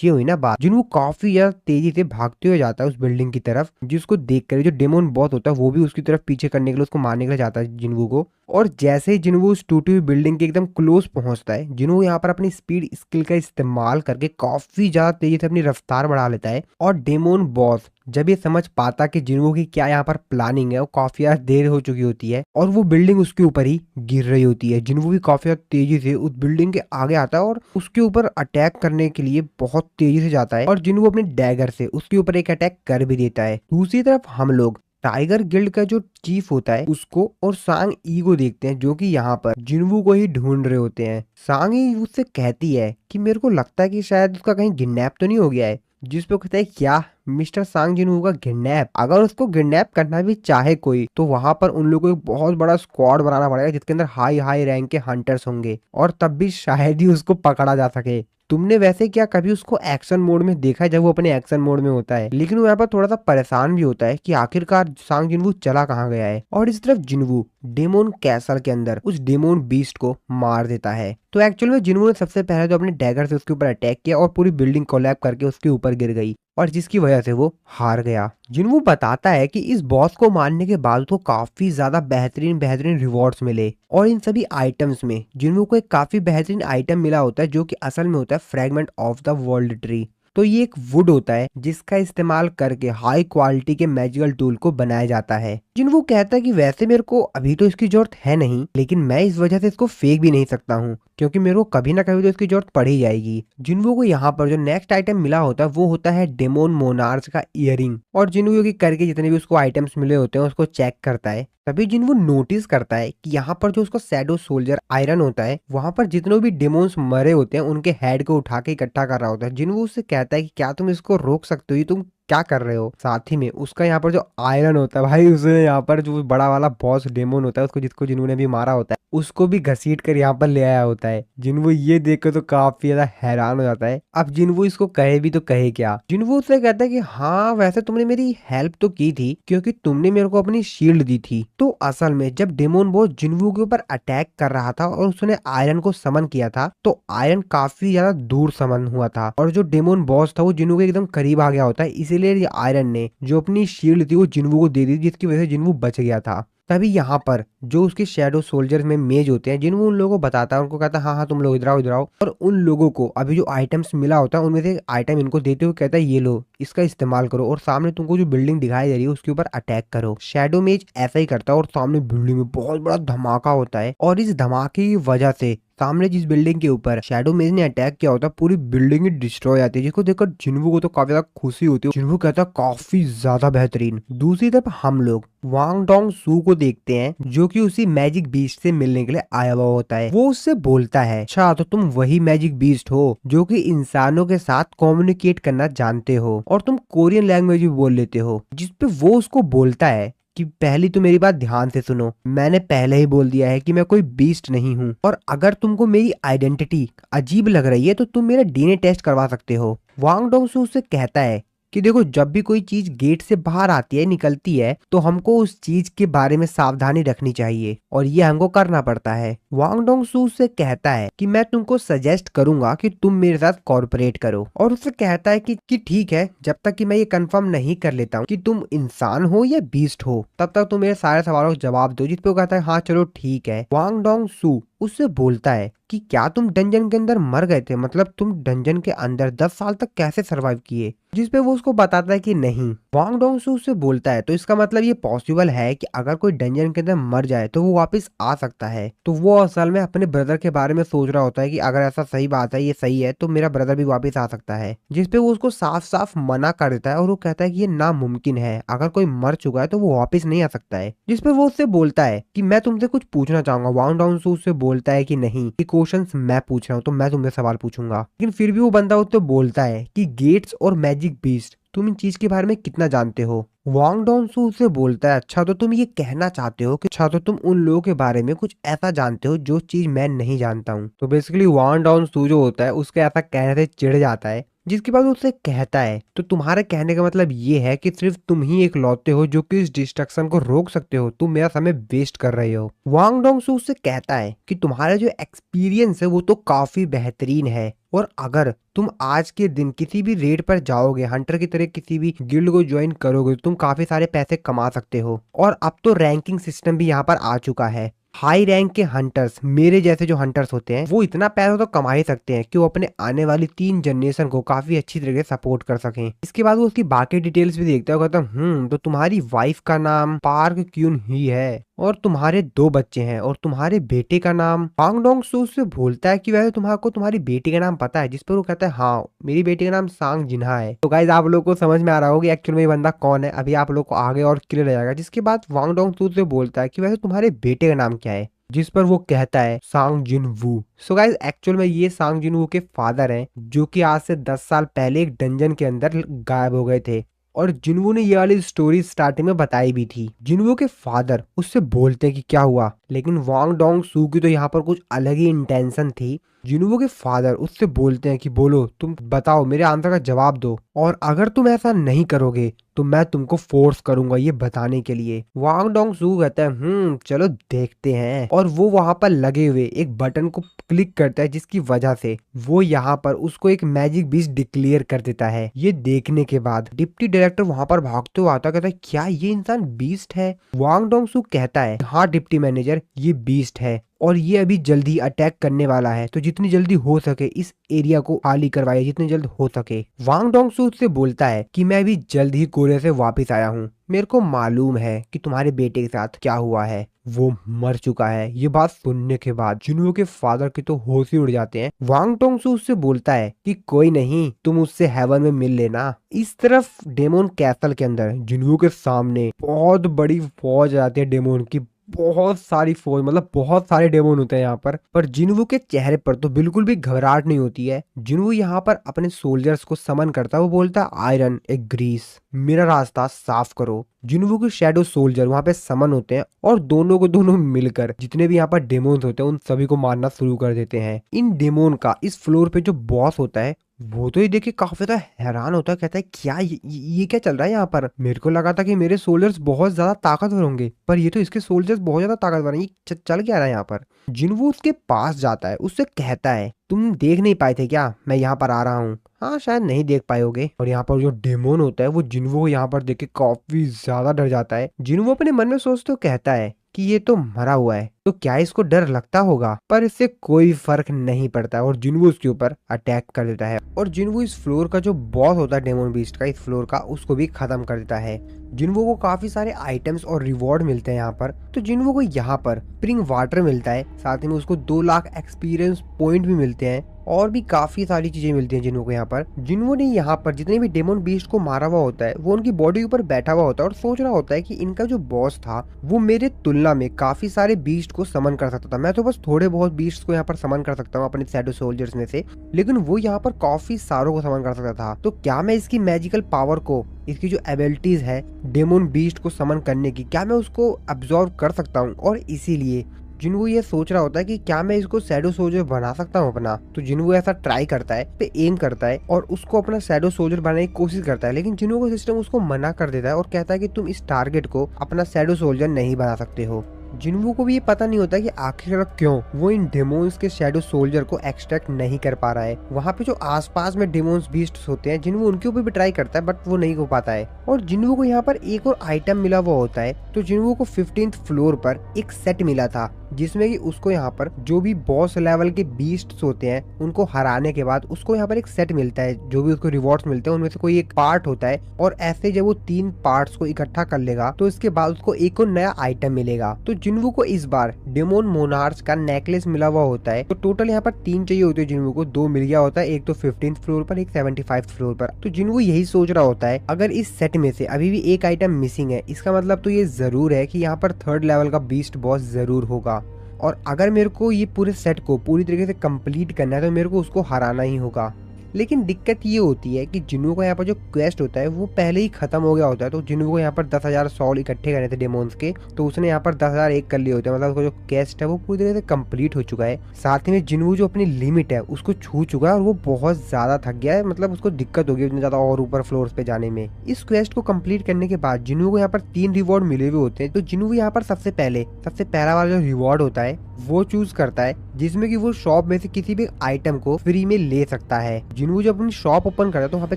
ये हुई ना बात। जिन्वो काफी ज्यादा तेजी से भागते हुए जाता है उस बिल्डिंग की तरफ, जिसको देख कर जो डेमन बॉस होता है वो भी उसकी तरफ पीछे करने के लिए उसको मारने के लिए जाता है जिन्वो को। और जैसे ही जिन्वो उस टूटी हुई बिल्डिंग के एकदम क्लोज पहुंचता है, जिन्वो यहाँ पर अपनी स्पीड स्किल का इस्तेमाल करके काफी ज्यादा तेजी से अपनी रफ्तार बढ़ा लेता है। और डेमन बॉस जब ये समझ पाता कि जिन्वो की क्या यहाँ पर प्लानिंग है, वो काफी ज्यादा देर हो चुकी होती है और वो बिल्डिंग उसके ऊपर ही गिर रही होती है। जिन्वो भी काफी ज्यादा तेजी से उस बिल्डिंग के आगे आता है और उसके ऊपर अटैक करने के लिए बहुत तेजी से जाता है और जिन्वो अपने डैगर से उसके ऊपर एक अटैक कर भी देता है। दूसरी तरफ हम लोग टाइगर गिल्ड का जो चीफ होता है उसको और सांग ई को देखते हैं जो कि यहाँ पर जिन्वो को ही ढूंढ रहे होते हैं। सांग ई उससे कहती है कि मेरे को लगता है कि शायद उसका कहीं किडनैप तो नहीं हो गया है, जिस पे कहता है क्या मिस्टर सांग जिन्वो का किडनैप? अगर उसको किडनैप करना भी चाहे कोई तो वहां पर उन लोगों को एक बहुत बड़ा स्क्वाड बनाना पड़ेगा जिसके अंदर हाई हाई रैंक के हंटर्स होंगे और तब भी शायद ही उसको पकड़ा जा सके। तुमने वैसे क्या कभी उसको एक्शन मोड में देखा है जब वो अपने एक्शन मोड में होता है? लेकिन वो यहाँ पर थोड़ा सा परेशान भी होता है कि आखिरकार सांग जिन्वो चला कहाँ गया है। और इस तरफ जिन्वो डेमोन कैसल के अंदर उस डेमोन बीस्ट को मार देता है। तो एक्चुअल में जिन्वो ने सबसे पहले तो अपने डैगर से उसके ऊपर अटैक किया और पूरी बिल्डिंग कोलैप करके उसके ऊपर गिर गई और जिसकी वजह से वो हार गया। जिन्वो बताता है कि इस बॉस को मारने के बाद तो काफी ज्यादा बेहतरीन बेहतरीन रिवॉर्ड्स मिले और इन सभी आइटम्स में जिन्वो को एक काफी बेहतरीन आइटम मिला होता है जो कि असल में होता है fragment of the world tree. तो ये एक वुड होता है जिसका इस्तेमाल करके हाई क्वालिटी के मैजिकल टूल को बनाया जाता है। जिन्वो कहता है कि वैसे मेरे को अभी तो इसकी जरूरत है नहीं, लेकिन मैं इस वजह से इसको फेंक भी नहीं सकता हूँ क्योंकि मेरे को कभी ना कभी तो इसकी जरूरत पड़ ही जाएगी। जिन्वो को यहाँ पर जो नेक्स्ट आइटम मिला होता है वो होता है डेमोन मोनार्च का इयरिंग। और जिन्वो की करके जितने भी उसको आइटम्स मिले होते हैं उसको चेक करता है। तभी जिन्वो नोटिस करता है कि यहाँ पर जो उसका शैडो सोल्जर आयरन होता है वहां पर जितने भी डेमोन्स मरे होते हैं उनके हेड को उठा के इकट्ठा कर रहा होता है। जिन्वो उससे कहता है कि क्या तुम इसको रोक सकते हो, ये तुम क्या कर रहे हो? साथ ही में उसका यहाँ पर जो आयरन होता है भाई, उसे यहाँ पर जो बड़ा वाला बॉस डेमोन होता है उसको जिसको जिन्वो ने भी मारा होता है उसको भी घसीट कर यहाँ पर ले आया होता है। जिन्वो ये देख कर तो काफी ज्यादा हैरान हो जाता है। अब जिन्वो इसको कहे भी तो कहे क्या। जिन्वो उससे कहता है कि हाँ वैसे तुमने मेरी हेल्प तो की थी क्योंकि तुमने मेरे को अपनी शील्ड दी थी। तो असल में जब डेमोन बॉस जिन्वो के ऊपर अटैक कर रहा था और उसने आयरन को समन किया था तो आयरन काफी ज्यादा दूर समन हुआ था और जो डेमोन बॉस था वो जिन्वो के एकदम करीब आ गया होता है, इसीलिए ये आयरन ने जो अपनी शील्ड थी वो जिन्वो को दे दी जिसकी वजह से जिन्वो बच गया था। तभी यहाँ पर जो उसके शैडो सोल्जर्स में मेज होते हैं जिन्वो उन लोगों को बताता है, उनको कहता है हाँ हाँ तुम लोग इधर आओ इधर आओ। और उन लोगों को अभी जो आइटम्स मिला होता है उनमें से आइटम इनको देते हुए कहता है ये लो इसका इस्तेमाल करो और सामने तुमको जो बिल्डिंग दिखाई दे रही है उसके ऊपर अटैक करो। शैडो मेज ऐसा ही करता है और सामने बिल्डिंग में बहुत बड़ा धमाका होता है और इस धमाके की वजह से सामने जिस बिल्डिंग के ऊपर शैडो मेज ने अटैक किया होता है पूरी बिल्डिंग ही डिस्ट्रॉय आती है, जिसको देखकर जिन्वो को तो काफी ज्यादा खुशी होती है। जिन्वो कहता है काफी ज्यादा बेहतरीन। दूसरी तरफ हम लोग वांग डोंग सू को देखते हैं जो कि उसी मैजिक बीस्ट से मिलने के लिए आया हुआ होता है। वो उससे बोलता है अच्छा तो तुम वही मैजिक बीस्ट हो जो कि इंसानों के साथ कम्युनिकेट करना जानते हो और तुम कोरियन लैंग्वेज भी बोल लेते हो। जिसपे वो उसको बोलता है कि पहली तो मेरी बात ध्यान से सुनो, मैंने पहले ही बोल दिया है कि मैं कोई बीस्ट नहीं हूँ और अगर तुमको मेरी आइडेंटिटी अजीब लग रही है तो तुम मेरा डीएनए टेस्ट करवा सकते हो। वांग डोंग सू उससे कहता है कि देखो जब भी कोई चीज गेट से बाहर आती है निकलती है तो हमको उस चीज के बारे में सावधानी रखनी चाहिए और ये हमको करना पड़ता है। वांग डोंग सू से कहता है कि मैं तुमको सजेस्ट करूंगा कि तुम मेरे साथ कॉर्पोरेट करो और उससे कहता है कि ठीक है, जब तक कि मैं ये कंफर्म नहीं कर लेता हूँ कि तुम इंसान हो या बीस्ट हो तब तक तुम मेरे सारे सवालों का जवाब दो। जिस पे वो कहता है हाँ चलो ठीक है। वांग डोंग सू उससे बोलता है कि क्या तुम डंजन के अंदर मर गए थे, मतलब तुम डंजन के अंदर 10 साल तक कैसे सरवाइव किए। जिस पे वो उसको बताता है कि नहीं। वांग डोंग सू उससे बोलता है तो इसका मतलब ये पॉसिबल है कि अगर कोई डंजन के अंदर मर जाए तो वो वापस आ सकता है। तो वो असल में अपने ब्रदर के बारे में सोच रहा होता है कि अगर ऐसा सही बात है, ये सही है, तो मेरा ब्रदर भी वापस आ सकता है। जिस पे वो उसको साफ साफ मना कर देता है और वो कहता है कि ये नामुमकिन है, अगर कोई मर चुका है तो वो वापस नहीं आ सकता है। जिस पे वो उससे बोलता है कि मैं तुमसे कुछ पूछना चाहूंगा। वांग डोंग सू उससे बोलता है कि नहीं, कि क्वेश्चंस मैं पूछ रहा हूँ तो मैं तुमसे सवाल पूछूंगा। लेकिन फिर भी वो बंदा उससे बोलता है कि गेट्स और मैजिक बीस्ट, तुम इन चीज के बारे में कितना जानते हो। वांग डोंग सू से बोलता है अच्छा तो तुम ये कहना चाहते हो कि अच्छा तो तुम उन लोगों के बारे में कुछ ऐसा जानते हो जो चीज मैं नहीं जानता हूँ। तो बेसिकली वांग डोंग सू जो होता है उसके ऐसा कहने से चिढ़ जाता है। जिसके बाद उससे कहता है तो तुम्हारे कहने का मतलब ये है कि सिर्फ तुम ही एक लौते हो जो कि इस डिस्ट्रक्शन को रोक सकते हो, तुम मेरा समय वेस्ट कर रहे हो। वांग डोंग सू उससे कहता है कि तुम्हारा जो एक्सपीरियंस है वो तो काफी बेहतरीन है और अगर तुम आज के दिन किसी भी रेड पर जाओगे, हंटर की तरह किसी भी गिल्ड को ज्वाइन करोगे, तुम काफी सारे पैसे कमा सकते हो। और अब तो रैंकिंग सिस्टम भी यहाँ पर आ चुका है। हाई रैंक के हंटर्स, मेरे जैसे जो हंटर्स होते हैं, वो इतना पैसा तो कमा ही सकते हैं कि वो अपने आने वाली 3 जनरेशन को काफी अच्छी तरीके से सपोर्ट कर सकें। इसके बाद वो उसकी बाकी डिटेल्स भी देखता है, कहता तो तुम्हारी वाइफ का नाम पार्क क्यून ही है और तुम्हारे 2 बच्चे हैं और तुम्हारे बेटे का नाम। वांग डोंग सू से बोलता है कि वैसे तुम्हारे तुम्हारी बेटी का नाम पता है। जिस पर वो कहता है हाँ, मेरी बेटी का नाम सांग जिन्हा है। तो गाइज आप लोग को समझ में आ रहा होगा एक्चुअल में ये बंदा कौन है। अभी आप लोग को आगे और क्लियर हो जाएगा। जिसके बाद वांग डोंग सू से बोलता है कि वैसे तुम्हारे बेटे का नाम क्या है। जिस पर वो कहता है सांग जिन वू। सो गाइज एक्चुअल में ये सांग जिन वू के फादर हैं जो कि आज से 10 साल पहले एक डंजन के अंदर गायब हो गए थे और जिनवू ने ये वाली स्टोरी स्टार्टिंग में बताई भी थी। जिनवू के फादर उससे बोलते हैं कि क्या हुआ, लेकिन वांग डोंग सू की तो यहाँ पर कुछ अलग ही इंटेंशन थी। जिनवू के फादर उससे बोलते हैं कि बोलो, तुम बताओ, मेरे आंसर का जवाब दो, और अगर तुम ऐसा नहीं करोगे तो मैं तुमको फोर्स करूंगा ये बताने के लिए। वांग डोंग सू कहता है चलो देखते हैं, और वो वहां पर लगे हुए एक बटन को क्लिक करता है जिसकी वजह से वो यहाँ पर उसको एक मैजिक बीस्ट डिक्लेयर कर देता है। ये देखने के बाद डिप्टी डायरेक्टर वहां पर भागते हुए आता, कहता है क्या ये इंसान बीस्ट है। वांग डोंग सू कहता है हाँ डिप्टी मैनेजर, ये बीस्ट है और ये अभी जल्दी अटैक करने वाला है, तो जितनी जल्दी हो सके इस एरिया को खाली करवाइए, जितनी जल्द हो सके। वांग डोंग सू से बोलता है कि मैं अभी जल्द ही कोरिया से वापस आया हूँ, मेरे को मालूम है कि तुम्हारे बेटे के साथ क्या हुआ है, वो मर चुका है। ये बात सुनने के बाद जिनवू के फादर के तो होश ही उड़ जाते हैं। वांग डोंग सू उससे बोलता है कि कोई नहीं, तुम उससे हेवन में मिल लेना। इस तरफ डेमोन कैसल के अंदर जिनवू के सामने बहुत बड़ी फौज आती है डेमोन की, बहुत सारी फौज, मतलब बहुत सारे डेमोन होते हैं यहाँ पर जिनवू के चेहरे पर तो बिल्कुल भी घबराहट नहीं होती है। जिनवू यहाँ पर अपने सोल्जर्स को समन करता है। वो बोलता है आयरन ए ग्रीस, मेरा रास्ता साफ करो। जिनवू के शैडो सोल्जर वहां पे समन होते हैं और दोनों को दोनों मिलकर जितने भी यहाँ पर डेमोन्स होते हैं उन सभी को मारना शुरू कर देते हैं। इन डेमोन का इस फ्लोर पे जो बॉस होता है वो तो ये देख के काफी ज्यादा हैरान होता है, कहता है क्या ये क्या चल रहा है यहाँ पर। मेरे को लगा था कि मेरे सोल्जर्स बहुत ज्यादा ताकतवर होंगे, पर ये तो इसके सोल्जर्स बहुत ज्यादा ताकतवर हैं, ये चल क्या रहा है यहाँ पर। जिनवू उसके पास जाता है, उससे कहता है तुम देख नहीं पाए थे क्या मैं यहाँ पर आ रहा हूँ। हाँ शायद नहीं देख पाए होगे। और यहाँ पर जो डेमोन होता है वो जिनवू को यहाँ पर देख के काफी ज्यादा डर जाता है। जिनवू अपने मन में सोचते कहता है कि ये तो मरा हुआ है, तो क्या इसको डर लगता होगा, पर इससे कोई फर्क नहीं पड़ता और जिनवू उसके ऊपर अटैक कर देता है। और जिनवू इस फ्लोर का जो बॉस होता है डेमोन बीस्ट का, इस फ्लोर का, उसको भी खत्म कर देता है। जिनवू को काफी सारे आइटम्स और रिवॉर्ड मिलते हैं यहाँ पर। तो जिनवू को यहाँ पर स्प्रिंग वाटर मिलता है, साथ ही में उसको 2 लाख एक्सपीरियंस पॉइंट भी मिलते हैं और भी काफी सारी चीजें मिलती हैं जिनवू को यहाँ पर। जिनवू ने यहाँ पर जितने भी डेमोन बीस्ट को मारा हुआ होता है वो उनकी बॉडी के ऊपर बैठा हुआ होता है और सोच रहा होता है कि इनका जो बॉस था वो मेरे तुलना में काफी सारे बीस्ट को समन कर सकता था। मैं तो बस थोड़े बहुत बीस्ट को यहाँ पर समन कर सकता हूँ अपने शैडो सोल्जर्स में से, लेकिन वो यहाँ पर काफी सारों को समन कर सकता था। तो क्या मैं इसकी मैजिकल पावर को, इसकी जो एबिलिटीज है डेमोन बीस्ट को समन करने की, क्या मैं उसको अब्सॉर्ब कर सकता हूँ। और इसीलिए जिन्वू ये सोच रहा होता है कि क्या मैं इसको शैडो सोल्जर बना सकता हूँ अपना। तो जिन्वू ऐसा ट्राई करता है, पे एम करता है और उसको अपना शैडो सोल्जर बनाने की कोशिश करता है, लेकिन जिन्वू का सिस्टम उसको मना कर देता है और कहता है कि तुम इस टारगेट को अपना शैडो सोल्जर नहीं बना सकते हो। जिन्वू को भी ये पता नहीं होता कि आखिर क्यों वो इन डेमोन्स के शैडो सोल्जर को एक्सट्रैक्ट नहीं कर पा रहा है। वहाँ पे जो आसपास में डेमोन्स बीस्ट्स होते हैं, जिन्वू उनके ऊपर भी ट्राई करता है बट वो नहीं हो पाता है। और जिन्वू को यहाँ पर एक और आइटम मिला हुआ होता है। तो जिन्वू को 15th फ्लोर पर एक सेट मिला था जिसमें कि उसको यहाँ पर जो भी बॉस लेवल के बीस्ट्स होते हैं उनको हराने के बाद उसको यहाँ पर एक सेट मिलता है, जो भी उसको रिवॉर्ड्स मिलते हैं उनमें से कोई एक पार्ट होता है। और ऐसे जब वो 3 पार्ट्स को इकट्ठा कर लेगा तो इसके बाद उसको एक और नया आइटम मिलेगा। तो जिन्वू को इस बार डेमोन मोनार्च का नेकलेस मिला हुआ होता है। तो टोटल यहाँ पर 3 चाहिए होते हैं जिन्वू को, 2 मिल गया होता है, एक तो 15th फ्लोर पर, एक 75th फ्लोर पर। तो जिन्वू यही सोच रहा होता है अगर इस सेट में से अभी भी एक आइटम मिसिंग है, इसका मतलब तो ये जरूर है कि यहाँ पर 3rd लेवल का बीस्ट बॉस जरूर होगा। और अगर मेरे को ये पूरे सेट को पूरी तरीके से कंप्लीट करना है तो मेरे को उसको हराना ही होगा। लेकिन दिक्कत ये होती है कि जिन्वू का यहाँ पर जो क्वेस्ट होता है वो पहले ही खत्म हो गया होता है। तो जिन्वू को यहाँ पर 10,000 सॉल इकट्ठे करने थे डेमोन्स के, तो उसने यहाँ पर 10,001 कर लिए होते हैं। मतलब उसका जो क्वेस्ट है वो पूरी तरह से कंप्लीट हो चुका है। साथ ही में जिन्वू जो अपनी लिमिट है उसको छू चुका है और वो बहुत ज्यादा थक गया है। मतलब उसको दिक्कत होगी उतने ज्यादा और ऊपर फ्लोर्स पे जाने में। इस क्वेस्ट को कंप्लीट करने के बाद जिन्वू को यहाँ पर 3 रिवॉर्ड मिले हुए होते हैं। तो जिन्वू यहाँ पर सबसे पहला वाला जो रिवॉर्ड होता है वो चूज करता है, जिसमें कि वो शॉप में से किसी भी आइटम को फ्री में ले सकता है। जिन्वू जब अपनी शॉप ओपन करता है तो वहाँ पे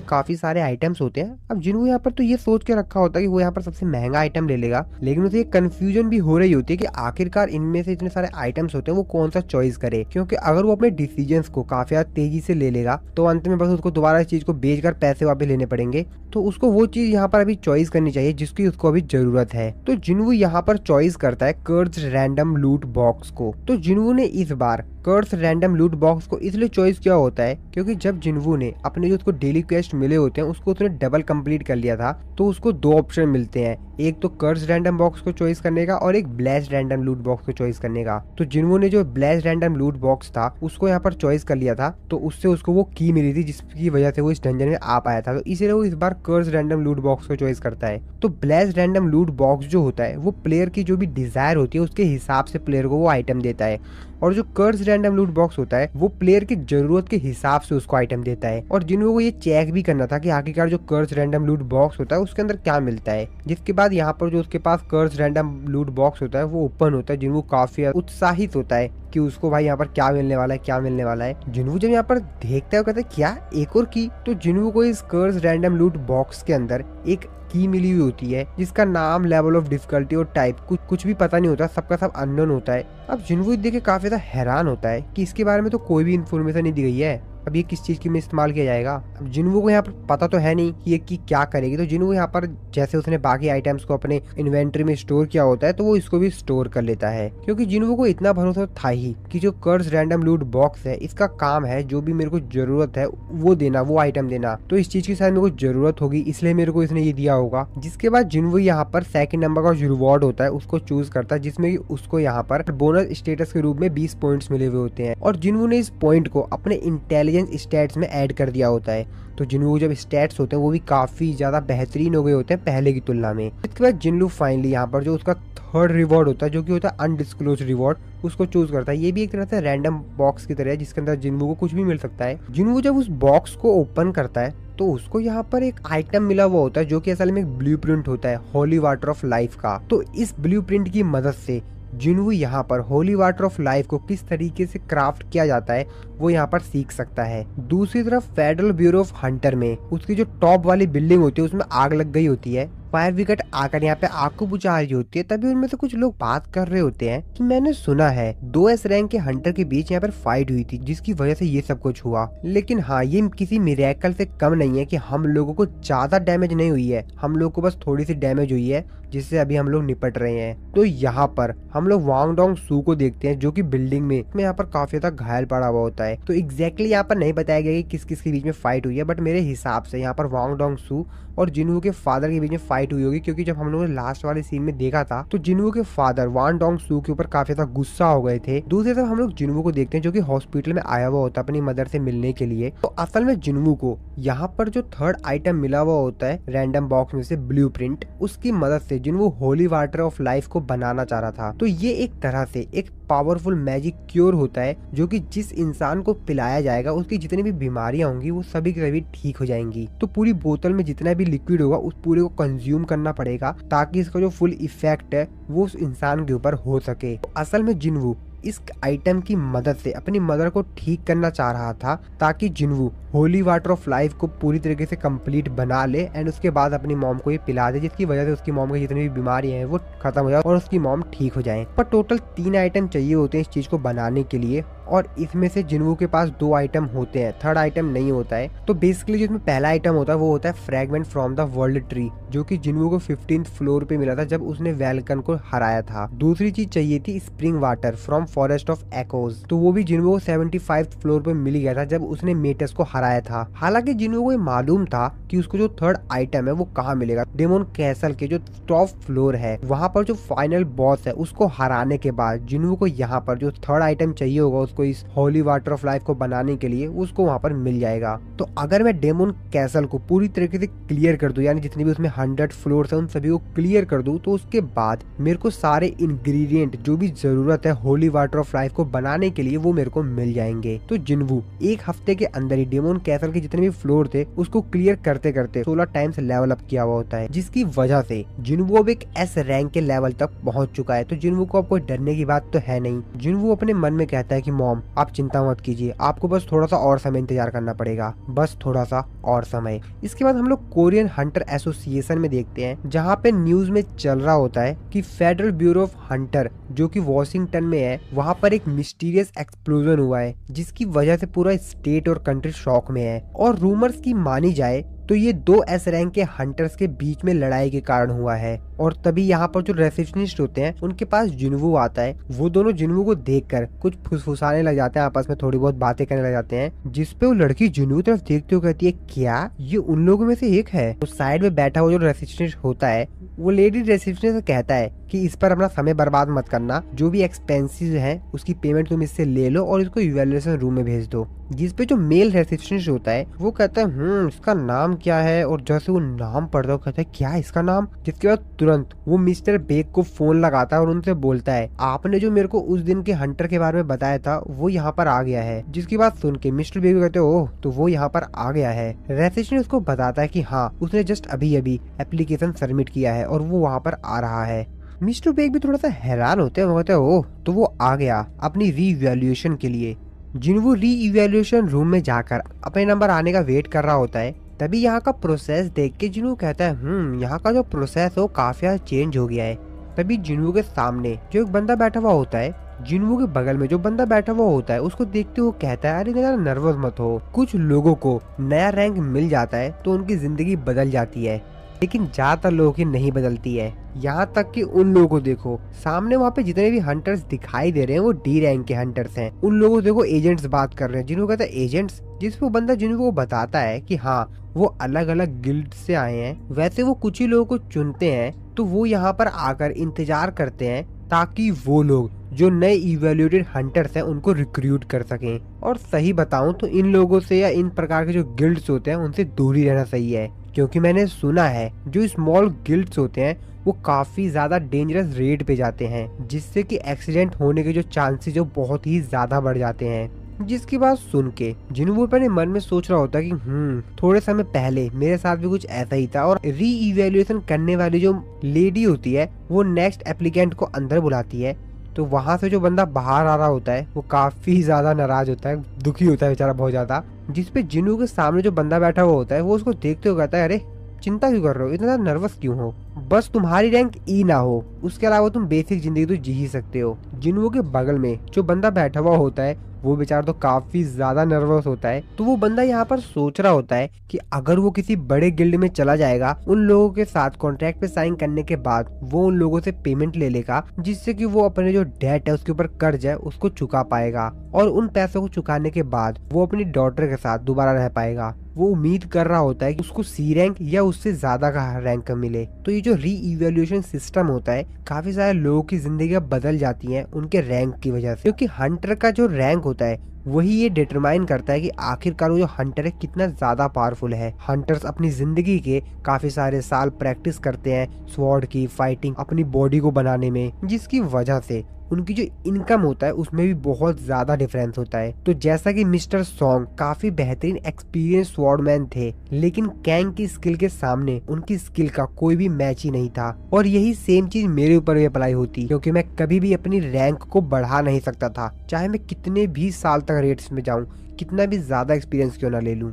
काफी सारे आइटम्स होते हैं। अब जिन्वू यहाँ पर तो ये सोच के रखा होता है कि वो यहाँ पर सबसे महंगा आइटम ले लेगा, लेकिन उसे एक कंफ्यूजन भी हो रही होती है कि आखिरकार इनमें से इतने सारे आइटम्स होते हैं वो कौन सा चॉइस करे। क्योंकि अगर वो अपने डिसीजंस को काफी ज्यादा तेजी से ले लेगा तो अंत में बस उसको दोबारा इस चीज को बेचकर पैसे वापस लेने पड़ेंगे। तो उसको वो चीज यहाँ पर अभी चॉइस करनी चाहिए जिसकी उसको अभी जरूरत है। तो जिन्वू यहाँ पर चॉइस करता है कर्ज रैंडम लूट बॉक्स को। तो जिन्वू ने इस बार कर्ज रैंडम लूट बॉक्स को इसलिए चॉइस किया होता है क्योंकि जब जिन्वू ने अपने जो उसको डेली क्वेस्ट मिले होते हैं उसको उसने डबल कंप्लीट कर लिया था, तो उसको 2 ऑप्शन मिलते हैं, एक तो कर्ज रैंडम बॉक्स को चॉइस करने का और एक ब्लेस्ड रैंडम लूट बॉक्स को चॉइस करने का। तो जिन्वू ने जो ब्लेस्ड रैंडम लूट बॉक्स था उसको यहाँ पर चॉइस कर लिया था, तो उससे उसको वो की मिली थी जिसकी वजह से वो इस डंजन में आ पाया था। तो इसीलिए वो इस बार कर्ज रैंडम लूट बॉक्स को चॉइस करता है। तो ब्लेस्ड रैंडम लूट बॉक्स जो होता है वो प्लेयर की जो भी डिजायर होती है उसके हिसाब से प्लेयर को वो आइटम देता है, और जो कर्ज रैंडम लूट बॉक्स होता है वो प्लेयर की जरूरत के हिसाब से उसको आइटम देता है। और जिन्हों को ये चेक भी करना था कि आखिरकार जो कर्ज रैंडम लूट बॉक्स होता है उसके अंदर क्या मिलता है। जिसके बाद यहाँ पर जो उसके पास कर्ज रैंडम लूट बॉक्स होता है वो ओपन होता है। जिन्हों काफी उत्साहित होता है कि उसको भाई यहाँ पर क्या मिलने वाला है, क्या मिलने वाला है। जिन्हों जब यहाँ पर देखता है कहता है क्या एक और की। तो जिन्हों को इस कर्ज रैंडम लूट बॉक्स के अंदर एक की मिली हुई होती है जिसका नाम, लेवल ऑफ डिफिकल्टी और टाइप कुछ भी पता नहीं होता, सबका सब अननोन होता है। अब जिन्वू देख के काफी ज्यादा हैरान होता है कि इसके बारे में तो कोई भी इन्फॉर्मेशन नहीं दी गई है, अब ये किस चीज के में इस्तेमाल किया जाएगा। अब जिन्वू को यहाँ पर पता तो है नहीं कि ये की क्या करेगी। तो जिन्वू यहाँ पर जैसे उसने बाकी आइटम्स को अपने इन्वेंटरी में स्टोर किया होता है तो वो इसको भी स्टोर कर लेता है, क्योंकि जिन्वू को इतना भरोसा था ही कि जो कर्ज रैंडम लूट बॉक्स है इसका काम है जो भी मेरे को जरूरत है वो देना, वो आइटम देना। तो इस चीज की शायद मेरे को जरूरत होगी इसलिए मेरे को इसने ये दिया होगा। जिसके बाद जिन्वू यहाँ पर 2nd नंबर का जो रिवॉर्ड होता है उसको चूज करता है, जिसमें कि उसको यहाँ पर बोनस स्टेटस के रूप में 20 पॉइंट्स मिले हुए होते हैं। और जिन्वू ने इस पॉइंट को अपने इंटेलिजेंस स्टैट्स में ऐड कर दिया होता है। तो जिन्वू जब स्टैट्स होते हैं वो भी काफी ज्यादा बेहतरीन हो गए होते हैं पहले की तुलना में। इसके बाद जिन्वू फाइनली यहाँ पर जो उसका 3rd रिवॉर्ड होता है जो कि होता है अनडिस्क्लोज रिवॉर्ड, उसको चूज करता है। ये भी एक तरह से रैंडम बॉक्स की तरह है जिसके अंदर जिन्वू को कुछ भी मिल सकता है। जिन्वू जब उस बॉक्स को ओपन करता है तो उसको यहाँ पर एक आइटम मिला हुआ होता है जो कि असल में एक ब्लूप्रिंट होता है होली वाटर ऑफ लाइफ का। तो इस ब्लूप्रिंट की मदद से जिन्वू यहाँ पर होली वाटर ऑफ लाइफ को किस तरीके से क्राफ्ट किया जाता है वो यहाँ पर सीख सकता है। दूसरी तरफ फेडरल ब्यूरो ऑफ हंटर में उसकी जो टॉप वाली बिल्डिंग होती है उसमें आग लग गई होती है। फायर ब्रिगेड आकर यहाँ पे आग को बुझा रही होती है। तभी उनमें से कुछ लोग बात कर रहे होते हैं कि मैंने सुना है 2S रैंक के हंटर के बीच यहाँ पर फाइट हुई थी जिसकी वजह से ये सब कुछ हुआ। लेकिन हाँ, ये किसी मिरेकल से कम नहीं है कि हम लोगों को ज्यादा डैमेज नहीं हुई है, हम लोग को बस थोड़ी सी डैमेज हुई है जिससे अभी हम लोग निपट रहे हैं। तो यहाँ पर हम लोग वांग डोंग सू को देखते हैं जो कि बिल्डिंग में यहाँ पर काफी ज्यादा घायल पड़ा हुआ होता है। तो एग्जैक्टली यहाँ पर नहीं बताया गया कि किस किस के बीच में फाइट हुई है, बट मेरे हिसाब से यहाँ पर वांग डोंग सू और जिन्वू के फादर के बीच में फाइट हुई होगी, क्योंकि जब हम लोगों ने लास्ट वाले सीन में देखा था तो जिन्वू के फादर वान डोंग सू के ऊपर काफी ज्यादा गुस्सा हो गए थे। दूसरी तरफ हम लोग जिन्वू को देखते हैं जो कि हॉस्पिटल में आया हुआ होता है अपनी मदर से मिलने के लिए। तो असल में जिन्वू को यहाँ पर जो 3rd आइटम मिला हुआ होता है रैंडम बॉक्स में से ब्लूप्रिंट, उसकी मदद से जिन्वू होली वाटर ऑफ लाइफ को बनाना चाह रहा था। तो ये एक तरह से एक पावरफुल मैजिक क्योर होता है जो कि जिस इंसान को पिलाया जाएगा उसकी जितनी भी बीमारियां होंगी वो सभी की सभी ठीक हो जाएंगी। तो पूरी बोतल में जितना भी लिक्विड होगा उस पूरे को कंज्यूम करना पड़ेगा ताकि इसका जो फुल इफेक्ट है वो उस इंसान के ऊपर हो सके। तो असल में जिन्वू इस आइटम की मदद से अपनी मदर को ठीक करना चाह रहा था ताकि जिन्वू होली वाटर ऑफ लाइफ को पूरी तरीके से कंप्लीट बना ले एंड उसके बाद अपनी मॉम को ये पिला दे, जिसकी वजह से उसकी मॉम की जितनी भी बीमारियां हैं वो खत्म हो जाए और उसकी मॉम ठीक हो जाए। पर टोटल 3 आइटम चाहिए होते हैं इस चीज को बनाने के लिए और इसमें से जिन्वू के पास 2 आइटम होते हैं, 3rd आइटम नहीं होता है। तो बेसिकली जो इसमें पहला आइटम होता है वो होता है fragment from the world tree, जो कि जिन्वू को 15th फ्लोर पे मिला था जब उसने वेलकन को हराया था। दूसरी चीज चाहिए थी spring water from forest of echoes, तो वो भी जिन्वू को 75th फ्लोर पे मिल गया था जब उसने मेटस को हराया था। हालांकि जिन्वू को मालूम था कि उसको जो 3rd आइटम है वो कहाँ मिलेगा, डेमोन कैसल के जो टॉप फ्लोर है वहां पर जो फाइनल बॉस है उसको हराने के बाद जिन्वू को यहाँ पर जो 3rd आइटम चाहिए होगा उसको इस होली वाटर ऑफ लाइफ को बनाने के लिए उसको वहां पर मिल जाएगा। तो अगर मैं डेमोन कैसल को पूरी तरीके से क्लियर कर दूं, यानी जितने भी उसमें 100 फ्लोर्स है उन सभी को क्लियर कर दूं, तो उसके बाद मेरे को सारे इंग्रेडिएंट जो भी जरूरत है होली वाटर ऑफ लाइफ को बनाने के लिए वो मेरे को मिल जाएंगे। तो जिन्वू 1 हफ्ते के अंदर ही डेमोन कैसल के जितने भी फ्लोर थे उसको क्लियर करते करते 16 टाइम्स लेवल अप किया हुआ होता है, जिसकी वजह से जिन्वू अब एक एस रैंक के लेवल तक पहुंच चुका है। तो जिन्वू को अब कोई डरने की बात तो है नहीं। जिन्वू अपने मन में कहता है कि मॉम आप चिंता मत कीजिए, आपको बस थोड़ा सा और समय इंतजार करना पड़ेगा, बस थोड़ा सा और समय। इसके बाद हम लोग कोरियन हंटर एसोसिएशन में देखते हैं जहाँ पे न्यूज में चल रहा होता है कि फेडरल ब्यूरो ऑफ हंटर जो कि वॉशिंगटन में है वहाँ पर एक मिस्टीरियस एक्सप्लोजन हुआ है जिसकी वजह से पूरा स्टेट और कंट्री शॉक में है। और रूमर्स की मानी जाए तो ये 2 एस रैंक के हंटर्स के बीच में लड़ाई के कारण हुआ है। और तभी यहाँ पर जो रेसेप्शनिस्ट होते हैं उनके पास जिन्वू आता है। वो दोनों जिन्वू को देखकर कुछ फुसफुसाने लग जाते हैं, आपस में थोड़ी बहुत बातें करने लग जाते हैं, जिसपे वो लड़की जिन्वू तरफ देखते हुए कहती है क्या ये उन लोगों में से एक है। तो साइड में बैठा हुआ जो रेसेप्शनिस्ट होता है वो लेडी रेसेप्शनिस्ट से कहता है कि इस पर अपना समय बर्बाद मत करना, जो भी एक्सपेंसेस हैं उसकी पेमेंट तुम इससे ले लो और इसको इवैल्यूएशन रूम में भेज दो। जिसपे जो मेल रिसेप्शनिस्ट होता है वो कहता है इसका नाम क्या है, और जैसे वो नाम पढ़ता है कहता है क्या इसका नाम। जिसके बाद तुरंत वो मिस्टर बेग को फोन लगाता है और उनसे बोलता है आपने जो मेरे को उस दिन के हंटर के बारे में बताया था वो यहाँ पर आ गया है। जिसकी बात सुन के मिस्टर बेग कहते हैं ओह तो वो यहाँ पर आ गया है। रेसेप्शनिस्ट उसको बताता है कि हाँ उसने जस्ट अभी अभी एप्लीकेशन सबमिट किया है और वो वहाँ पर आ रहा है। मिस्टर बेग भी थोड़ा सा हैरान होते हैं, वो कहते हैं ओह तो वो आ गया अपनी रीवैल्यूएशन के लिए। जिन्वू रीइवैल्यूएशन रूम में जाकर अपने नंबर आने का वेट कर रहा होता है। तभी यहाँ का प्रोसेस देख के जिन्वू कहता है यहाँ का जो प्रोसेस है वो काफी ज्यादा चेंज हो गया है। तभी जिन्वू के सामने जो एक बंदा बैठा हुआ होता है, जिन्वू के बगल में जो बंदा बैठा हुआ होता है उसको देखते हुए कहता है अरे यार नर्वस मत हो, कुछ लोगों को नया रैंक मिल जाता है तो उनकी जिंदगी बदल जाती है, लेकिन ज्यादातर लोगों की नहीं बदलती है। यहाँ तक कि उन लोगों को देखो सामने वहाँ पे जितने भी हंटर्स दिखाई दे रहे हैं वो डी रैंक के हंटर्स हैं। उन लोगों को देखो एजेंट्स बात कर रहे हैं, जिन्होंने कहता है एजेंट्स, जिस वो बंदा जिनको बताता है कि हाँ वो अलग अलग गिल्ड से आए हैं। वैसे वो कुछ ही लोगों को चुनते हैं तो वो यहाँ पर आकर इंतजार करते हैं ताकि वो लोग जो नए इवेल्यूएटेड हंटर्स हैं उनको रिक्रूट कर सकें। और सही बताऊं तो इन लोगों से या इन प्रकार के जो गिल्ड्स होते हैं उनसे दूर ही रहना सही है, क्योंकि मैंने सुना है जो स्मॉल गिल्ड्स होते हैं वो काफी ज्यादा डेंजरस रेट पे जाते हैं, जिससे कि एक्सीडेंट होने के जो चांसेस जो बहुत ही ज्यादा बढ़ जाते हैं। जिसकी बात सुन के जिन्वू अपने मन में सोच रहा होता है कि थोड़े समय पहले मेरे साथ भी कुछ ऐसा ही था। और री इवेल्युएशन करने वाली जो लेडी होती है वो नेक्स्ट एप्लीकेंट को अंदर बुलाती है, तो वहां से जो बंदा बाहर आ रहा होता है वो काफी ज्यादा नाराज होता है, दुखी होता है बेचारा बहुत ज्यादा। जिसपे जिन्वू के सामने जो बंदा बैठा हुआ होता है वो उसको देखते हुए कहता है अरे चिंता क्यों कर रहे हो, इतना नर्वस क्यों हो, बस तुम्हारी रैंक ई ना हो, उसके अलावा तुम बेसिक जिंदगी तो जी ही सकते हो। जिन्वू के बगल में जो बंदा बैठा हुआ होता है वो बेचारा तो काफी ज्यादा नर्वस होता है। तो वो बंदा यहाँ पर सोच रहा होता है कि अगर वो किसी बड़े गिल्ड में चला जाएगा, उन लोगों के साथ कॉन्ट्रैक्ट पे साइन करने के बाद वो उन लोगों से पेमेंट ले लेगा, जिससे कि वो अपने जो डेट है उसके ऊपर कर्ज है उसको चुका पाएगा। और उन पैसों को चुकाने के बाद वो अपनी डॉटर के साथ दोबारा रह पाएगा। वो उम्मीद कर रहा होता है कि उसको सी रैंक या उससे ज्यादा का रैंक मिले। तो ये जो री इवेल्युएशन सिस्टम होता है काफी सारे लोगों की जिंदगी बदल जाती हैं उनके रैंक की वजह से, क्योंकि हंटर का जो रैंक होता है वही ये डिटरमाइन करता है कि आखिरकार वो जो हंटर है कितना ज्यादा पावरफुल है। हंटर्स अपनी जिंदगी के काफी सारे साल प्रैक्टिस करते हैं स्वॉर्ड की, फाइटिंग, अपनी बॉडी को बनाने में, जिसकी वजह से उनकी जो इनकम होता है उसमें भी बहुत ज्यादा डिफरेंस होता है। तो जैसा कि मिस्टर सॉन्ग काफी बेहतरीन एक्सपीरियंस स्वॉर्डमैन थे, लेकिन कैंग की स्किल के सामने उनकी स्किल का कोई भी मैच ही नहीं था। और यही सेम चीज मेरे ऊपर भी अप्लाई होती, क्योंकि मैं कभी भी अपनी रैंक को बढ़ा नहीं सकता था, चाहे मैं कितने भी साल तक रेट्स में जाऊं, कितना भी ज्यादा एक्सपीरियंस क्यों ना ले लूं।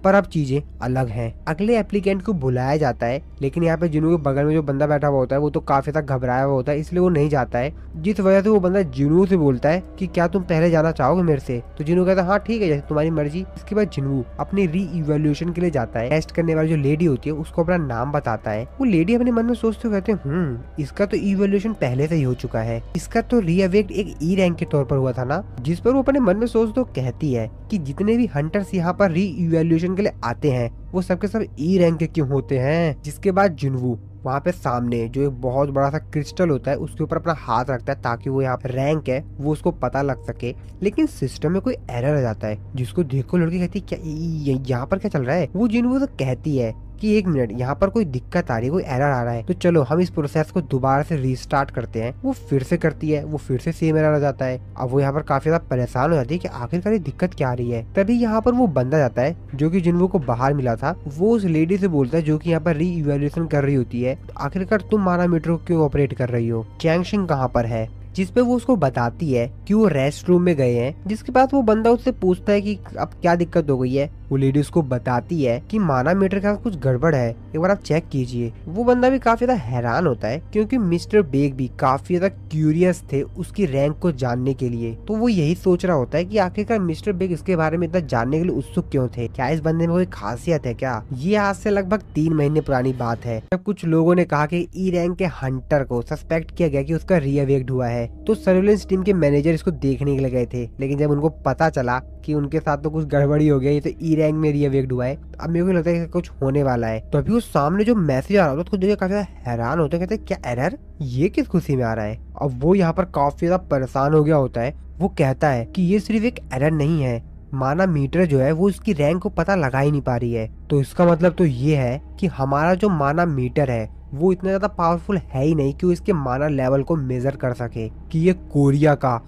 पर अब चीजें अलग हैं। अगले एप्लीकेंट को बुलाया जाता है, लेकिन यहाँ पे जिन्हों के बगल में जो बंदा बैठा हुआ होता है वो तो काफी ज्यादा घबराया हुआ होता है, इसलिए वो नहीं जाता है। जिस वजह से वो बंदा जिन्हों से बोलता है कि क्या तुम पहले जाना चाहोगे मेरे से। तो जिन्हों कहता है हाँ ठीक है, जैसे तुम्हारी मर्जी। इसके बाद जिन्हों अपनी री इवेल्यूएशन के लिए जाता है। टेस्ट करने वाली जो लेडी होती है उसको अपना नाम बताता है। वो लेडी अपने मन में सोचते हुए कहते हैं इसका तो इवेल्यूएशन पहले से ही हो चुका है, इसका तो रीअवेक्ट एक ई रैंक के तौर पर हुआ था ना। जिस पर वो अपने मन में सोचते कहती है कि जितने भी हंटर्स यहाँ पर री इवेल्यूएशन के लिए आते हैं वो सबके सब ई रैंक के क्यों होते हैं। जिसके बाद जिन्वू वहाँ पे सामने जो एक बहुत बड़ा सा क्रिस्टल होता है उसके ऊपर अपना हाथ रखता है ताकि वो यहाँ पे रैंक है वो उसको पता लग सके। लेकिन सिस्टम में कोई एरर आ जाता है, जिसको देखो लड़की कहती है क्या यहाँ पर क्या चल रहा है। वो जिन्वू तो कहती है कि एक मिनट, यहाँ पर कोई दिक्कत आ रही है, कोई एरर आ रहा है, तो चलो हम इस प्रोसेस को दोबारा से रीस्टार्ट करते हैं। वो फिर से करती है, वो फिर से सेम एरर आ जाता है। अब वो यहाँ पर काफी ज्यादा परेशान हो जाती है कि आखिरकार ये दिक्कत क्या आ रही है। तभी यहाँ पर वो बंदा जाता है जो कि जिन्वू को बाहर मिला था। वो उस लेडी से बोलता है जो कि यहाँ पर री इवेल्यूएशन कर रही होती है, तो आखिरकार तुम मानामीटर को क्यों ऑपरेट कर रही हो, चैंगशिंग कहाँ पर है। जिसपे वो उसको बताती है कि वो रेस्ट रूम में गए हैं। जिसके बाद वो बंदा उससे पूछता है कि अब क्या दिक्कत हो गई है। वो लेडी उसको बताती है कि मानामीटर के साथ कुछ गड़बड़ है, एक बार आप चेक कीजिए। वो बंदा भी काफी ज्यादा हैरान होता है क्योंकि मिस्टर बेग भी काफी ज्यादा क्यूरियस थे उसकी रैंक को जानने के लिए। तो वो यही सोच रहा होता है कि आखिरकार मिस्टर बेग इसके बारे में इतना जानने के लिए उत्सुक क्यों थे, क्या इस बंदे में कोई खासियत है क्या। ये आज से लगभग 3 महीने पुरानी बात है, जब कुछ लोगों ने कहा कि ई रैंक के हंटर को सस्पेक्ट किया गया कि उसका रीअवेक्ट हुआ है। तो सर्विलेंस टीम के मैनेजर इसको देखने के लिए गए थे, लेकिन जब उनको पता चला कि उनके साथ तो कुछ गड़बड़ी हो गया, ये तो ई रैंक में रीअवेक्ट हुआ है, तो अब मेरे को लगता है कि कुछ होने वाला है। तो अभी वो सामने जो मैसेज आ रहा था उसको देख के काफी हैरान होते हैं, कहते क्या एरर, ये किस खुशी में आ रहा है। अब वो यहाँ पर काफी ज्यादा परेशान हो गया होता है। वो कहता है कि ये सिर्फ एक एरर नहीं है, माना मीटर जो है वो इसकी रैंक को पता लगा ही नहीं पा रही है। तो इसका मतलब तो ये है कि हमारा जो माना मीटर है वो इतना ज्यादा पावरफुल है ही नहीं कि वो इसके माना लेवल को मेजर कर सके कि ये कोरिया का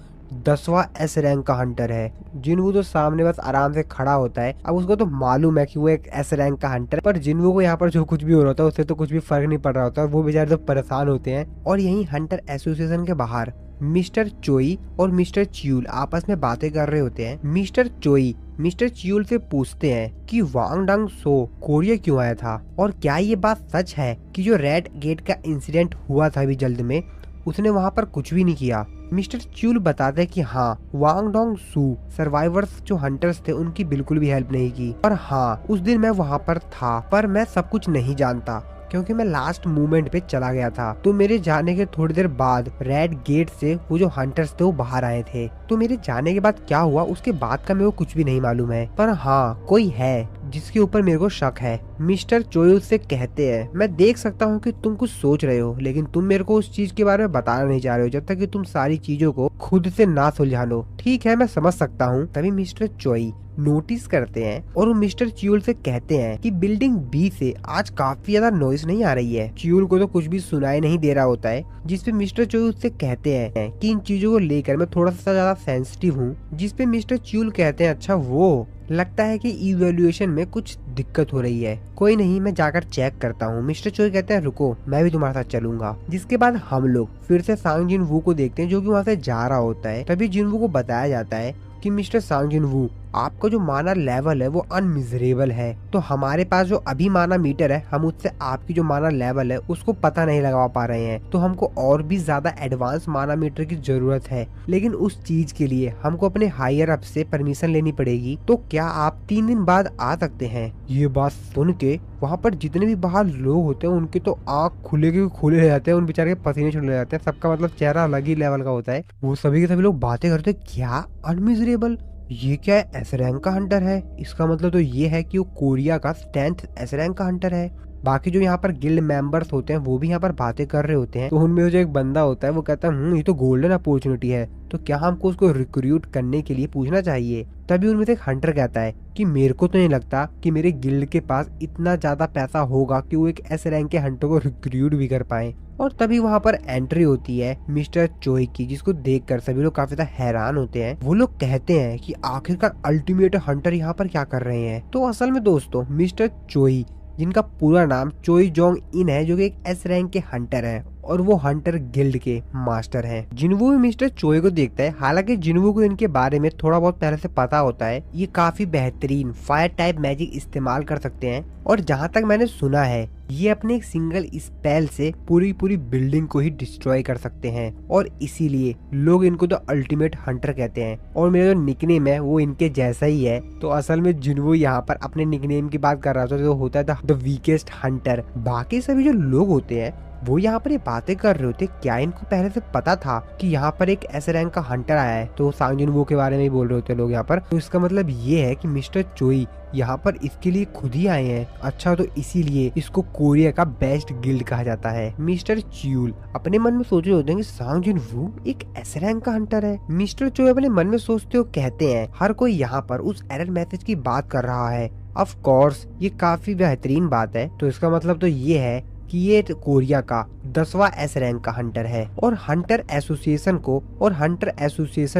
10वां एस रैंक का हंटर है। जिन्वू तो सामने बस आराम से खड़ा होता है। अब उसको तो मालूम है कि वो एक एस रैंक का हंटर है, पर जिन्वू को यहाँ पर जो कुछ भी हो रहा होता है उससे तो कुछ भी फर्क नहीं पड़ रहा होता है। वो बेचारे तो परेशान होते हैं। और यही हंटर एसोसिएशन के बाहर मिस्टर चोई और मिस्टर च्यूल आपस में बातें कर रहे होते हैं। मिस्टर चोई मिस्टर च्यूल से पूछते हैं कि वांग डंग सो कोरिया क्यों आया था, और क्या ये बात सच है कि जो रेड गेट का इंसिडेंट हुआ था अभी जल्द में उसने वहाँ पर कुछ भी नहीं किया। मिस्टर च्यूल बताते हैं कि हाँ, वांग डोंग सू सर्वाइवर्स जो हंटर्स थे उनकी बिल्कुल भी हेल्प नहीं की, और हाँ उस दिन मैं वहाँ पर था, पर मैं सब कुछ नहीं जानता क्योंकि मैं लास्ट मूवमेंट पे चला गया था। तो मेरे जाने के थोड़ी देर बाद रेड गेट से वो जो हंटर्स थे वो बाहर आए थे। तो मेरे जाने के बाद क्या हुआ उसके बाद का मेरे को कुछ भी नहीं मालूम है, पर हाँ कोई है जिसके ऊपर मेरे को शक है। मिस्टर चोई से कहते हैं मैं देख सकता हूँ कि तुम कुछ सोच रहे हो, लेकिन तुम मेरे को उस चीज के बारे में बताना नहीं चाह रहे हो जब तक कि तुम सारी चीजों को खुद से ना सुलझा लो। ठीक है, मैं समझ सकता हूँ। तभी मिस्टर चोई नोटिस करते हैं और वो मिस्टर च्यूल से कहते हैं कि बिल्डिंग बी से आज काफी ज्यादा नॉइस नहीं आ रही है। च्यूल को तो कुछ भी सुनाई नहीं दे रहा होता है, जिसपे मिस्टर च्यूल से कहते हैं कि इन चीजों को लेकर मैं थोड़ा सा ज्यादा सेंसिटिव हूँ। जिसपे मिस्टर च्यूल कहते हैं अच्छा वो लगता है कि इवैल्यूएशन में कुछ दिक्कत हो रही है, कोई नहीं मैं जाकर चेक करता हूँ। मिस्टर चोई कहते हैं रुको, मैं भी तुम्हारे साथ चलूंगा। जिसके बाद हम लोग फिर से सांग जिन वू को देखते हैं जो कि वहाँ से जा रहा होता है। तभी जिनवू को बताया जाता है कि मिस्टर सांग जिन वू आपका जो माना लेवल है वो अनमिजरेबल है, तो हमारे पास जो अभी माना मीटर है हम उससे आपकी जो माना लेवल है उसको पता नहीं लगा पा रहे हैं, तो हमको और भी ज्यादा एडवांस माना मीटर की जरूरत है। लेकिन उस चीज के लिए हमको अपने हायर अप से परमिशन लेनी पड़ेगी, तो क्या आप 3 दिन बाद आ सकते हैं। ये बात सुन के वहाँ पर जितने भी बाहर लोग होते हैं उनके तो आँख खुले के खुले रह जाते हैं, उन बेचारे के पसीने छूटने लग जाते हैं। सबका मतलब चेहरा अलग ही लेवल का होता है। वो सभी के सभी लोग बातें करते हैं क्या अनमिजरेबल, ये क्या है, एस रैंक का हंटर है। इसका मतलब तो ये है कि वो कोरिया का 10th एस रैंक का हंटर है। बाकी जो यहाँ पर गिल्ड मेंबर्स होते हैं वो भी यहाँ पर बातें कर रहे होते हैं। तो उनमें जो एक बंदा होता है वो कहता है ये तो गोल्डन अपॉर्चुनिटी है, तो क्या हमको उसको रिक्रूट करने के लिए पूछना चाहिए। तभी उनमें से एक हंटर कहता है कि मेरे को तो नहीं लगता कि मेरे गिल्ड के पास इतना ज्यादा पैसा होगा कि वो एक एस रैंक के हंटर को रिक्रूट भी कर पाए। और तभी वहाँ पर एंट्री होती है मिस्टर चोई की, जिसको देखकर सभी लोग काफी ज्यादा हैरान होते हैं। वो लोग कहते हैं कि आखिरकार अल्टीमेट हंटर यहाँ पर क्या कर रहे हैं। तो असल में दोस्तों मिस्टर चोई, जिनका पूरा नाम चोई जोंग इन है, जो कि एक एस रैंक के हंटर हैं और वो हंटर गिल्ड के मास्टर हैं। जिनवू भी मिस्टर चोई को देखता है। हालांकि जिनवू को इनके बारे में थोड़ा बहुत पहले से पता होता है। ये काफी बेहतरीन फायर टाइप मैजिक इस्तेमाल कर सकते हैं और जहाँ तक मैंने सुना है ये अपने एक सिंगल स्पेल से पूरी बिल्डिंग को ही डिस्ट्रॉय कर सकते हैं और इसीलिए लोग इनको द अल्टीमेट हंटर कहते हैं। और मेरा जो निकनेम है वो इनके जैसा ही है। तो असल में जिनवू यहाँ पर अपने निकनेम की बात कर रहा था जो होता है द वीकेस्ट हंटर। बाकी सभी जो लोग होते हैं वो यहाँ पर ये बातें कर रहे होते, क्या इनको पहले से पता था कि यहाँ पर एक एस रैंक का हंटर आया है। तो सांग जिनवू के बारे में ही बोल रहे होते लोग यहाँ पर। तो इसका मतलब ये है कि मिस्टर चोई यहाँ पर इसके लिए खुद ही आए हैं। अच्छा, तो इसीलिए इसको कोरिया का बेस्ट गिल्ड कहा जाता है। मिस्टर च्यूल अपने मन में सोच रहे होते हैं कि सांग जिनवू एक एस रैंक का हंटर है। मिस्टर चोई अपने मन में सोचते हो कहते हैं हर कोई यहाँ पर उस एरर मैसेज की बात कर रहा है। ऑफ कोर्स ये काफी बेहतरीन बात है। तो इसका मतलब तो ये है कि ये कोरिया का 10वां एस रैंक का हंटर है और हंटर एसोसिएशन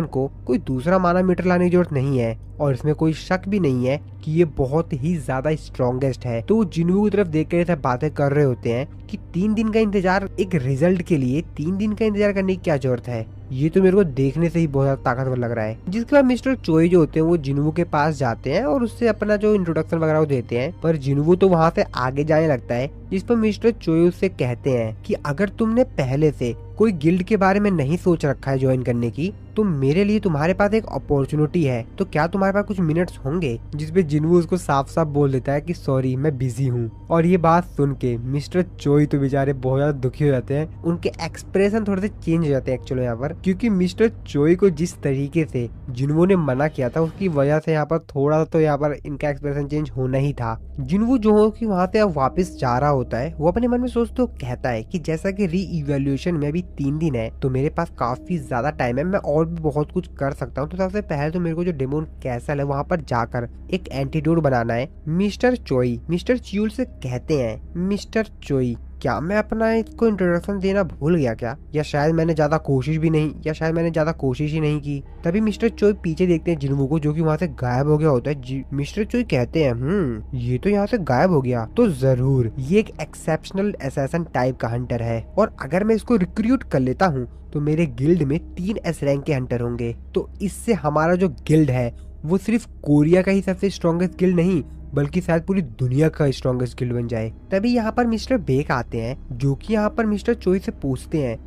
को कोई दूसरा माना मीटर लाने की जरूरत नहीं है और इसमें कोई शक भी नहीं है कि ये बहुत ही ज्यादा स्ट्रॉन्गेस्ट है। तो जिनवू की तरफ देख कर ऐसे बातें कर रहे होते हैं कि 3 दिन का इंतजार एक रिजल्ट के लिए 3 दिन का इंतजार करने की क्या जरूरत है। ये तो मेरे को देखने से ही बहुत ज्यादा ताकतवर लग रहा है। जिसके बाद मिस्टर चोई जो होते हैं वो जिनवू के पास जाते हैं और उससे अपना जो इंट्रोडक्शन वगैरह वो देते हैं। पर जिनवू तो वहाँ से आगे जाने लगता है, जिस पर मिस्टर चोई उससे कहते हैं कि अगर तुमने पहले से कोई गिल्ड के बारे में नहीं सोच रखा है ज्वाइन करने की, तो मेरे लिए तुम्हारे पास एक अपॉर्चुनिटी है। तो क्या तुम्हारे पास कुछ मिनट्स होंगे? जिसपे जिनवू उसको साफ साफ बोल देता है कि सॉरी मैं बिजी हूँ। और ये बात सुन के मिस्टर चोई तो बेचारे बहुत ज्यादा दुखी हो जाते हैं। उनके एक्सप्रेशन थोड़े से चेंज हो जाते हैं एक्चुअली यहाँ पर, क्योंकि मिस्टर चोई को जिस तरीके से जिनवू ने मना किया था उसकी वजह से यहाँ पर थोड़ा सा तो यहाँ पर इनका एक्सप्रेशन चेंज होना ही था। जिनवू जो हो कि वहाँ से अब वापस जा रहा होता है, वो अपने मन में सोचते हो कहता है कि जैसा कि री इवेल्युएशन में अभी 3 दिन है तो मेरे पास काफी ज्यादा टाइम है, मैं और भी बहुत कुछ कर सकता हूँ। तो सबसे पहले तो मेरे को जो डेमोन कैसल है वहाँ पर जाकर एक एंटीडोट बनाना है। मिस्टर चोई मिस्टर च्यूल से कहते हैं मिस्टर चोई क्या मैं अपना इसको इंट्रोडक्शन देना भूल गया क्या, या शायद मैंने ज्यादा कोशिश ही नहीं की। तभी मिस्टर चोई पीछे देखते हैं जिनवू को, जो कि वहाँ से गायब हो गया होता है। मिस्टर चोई कहते हैं ये तो यहाँ से गायब हो गया, तो जरूर ये एक एक्सेप्शनल असैसिन टाइप का हंटर है और अगर मैं इसको रिक्रूट कर लेता हूँ तो मेरे गिल्ड में 3 एस रैंक के हंटर होंगे। तो इससे हमारा जो गिल्ड है वो सिर्फ कोरिया का ही सबसे स्ट्रॉन्गेस्ट गिल्ड नहीं बल्कि शायद पूरी दुनिया का स्ट्रॉन्गेस्ट गिल्ड बन जाए। तभी यहाँ पर मिस्टर बेक आते हैं, जो कि यहाँ पर मिस्टर चोई से पूछते हैं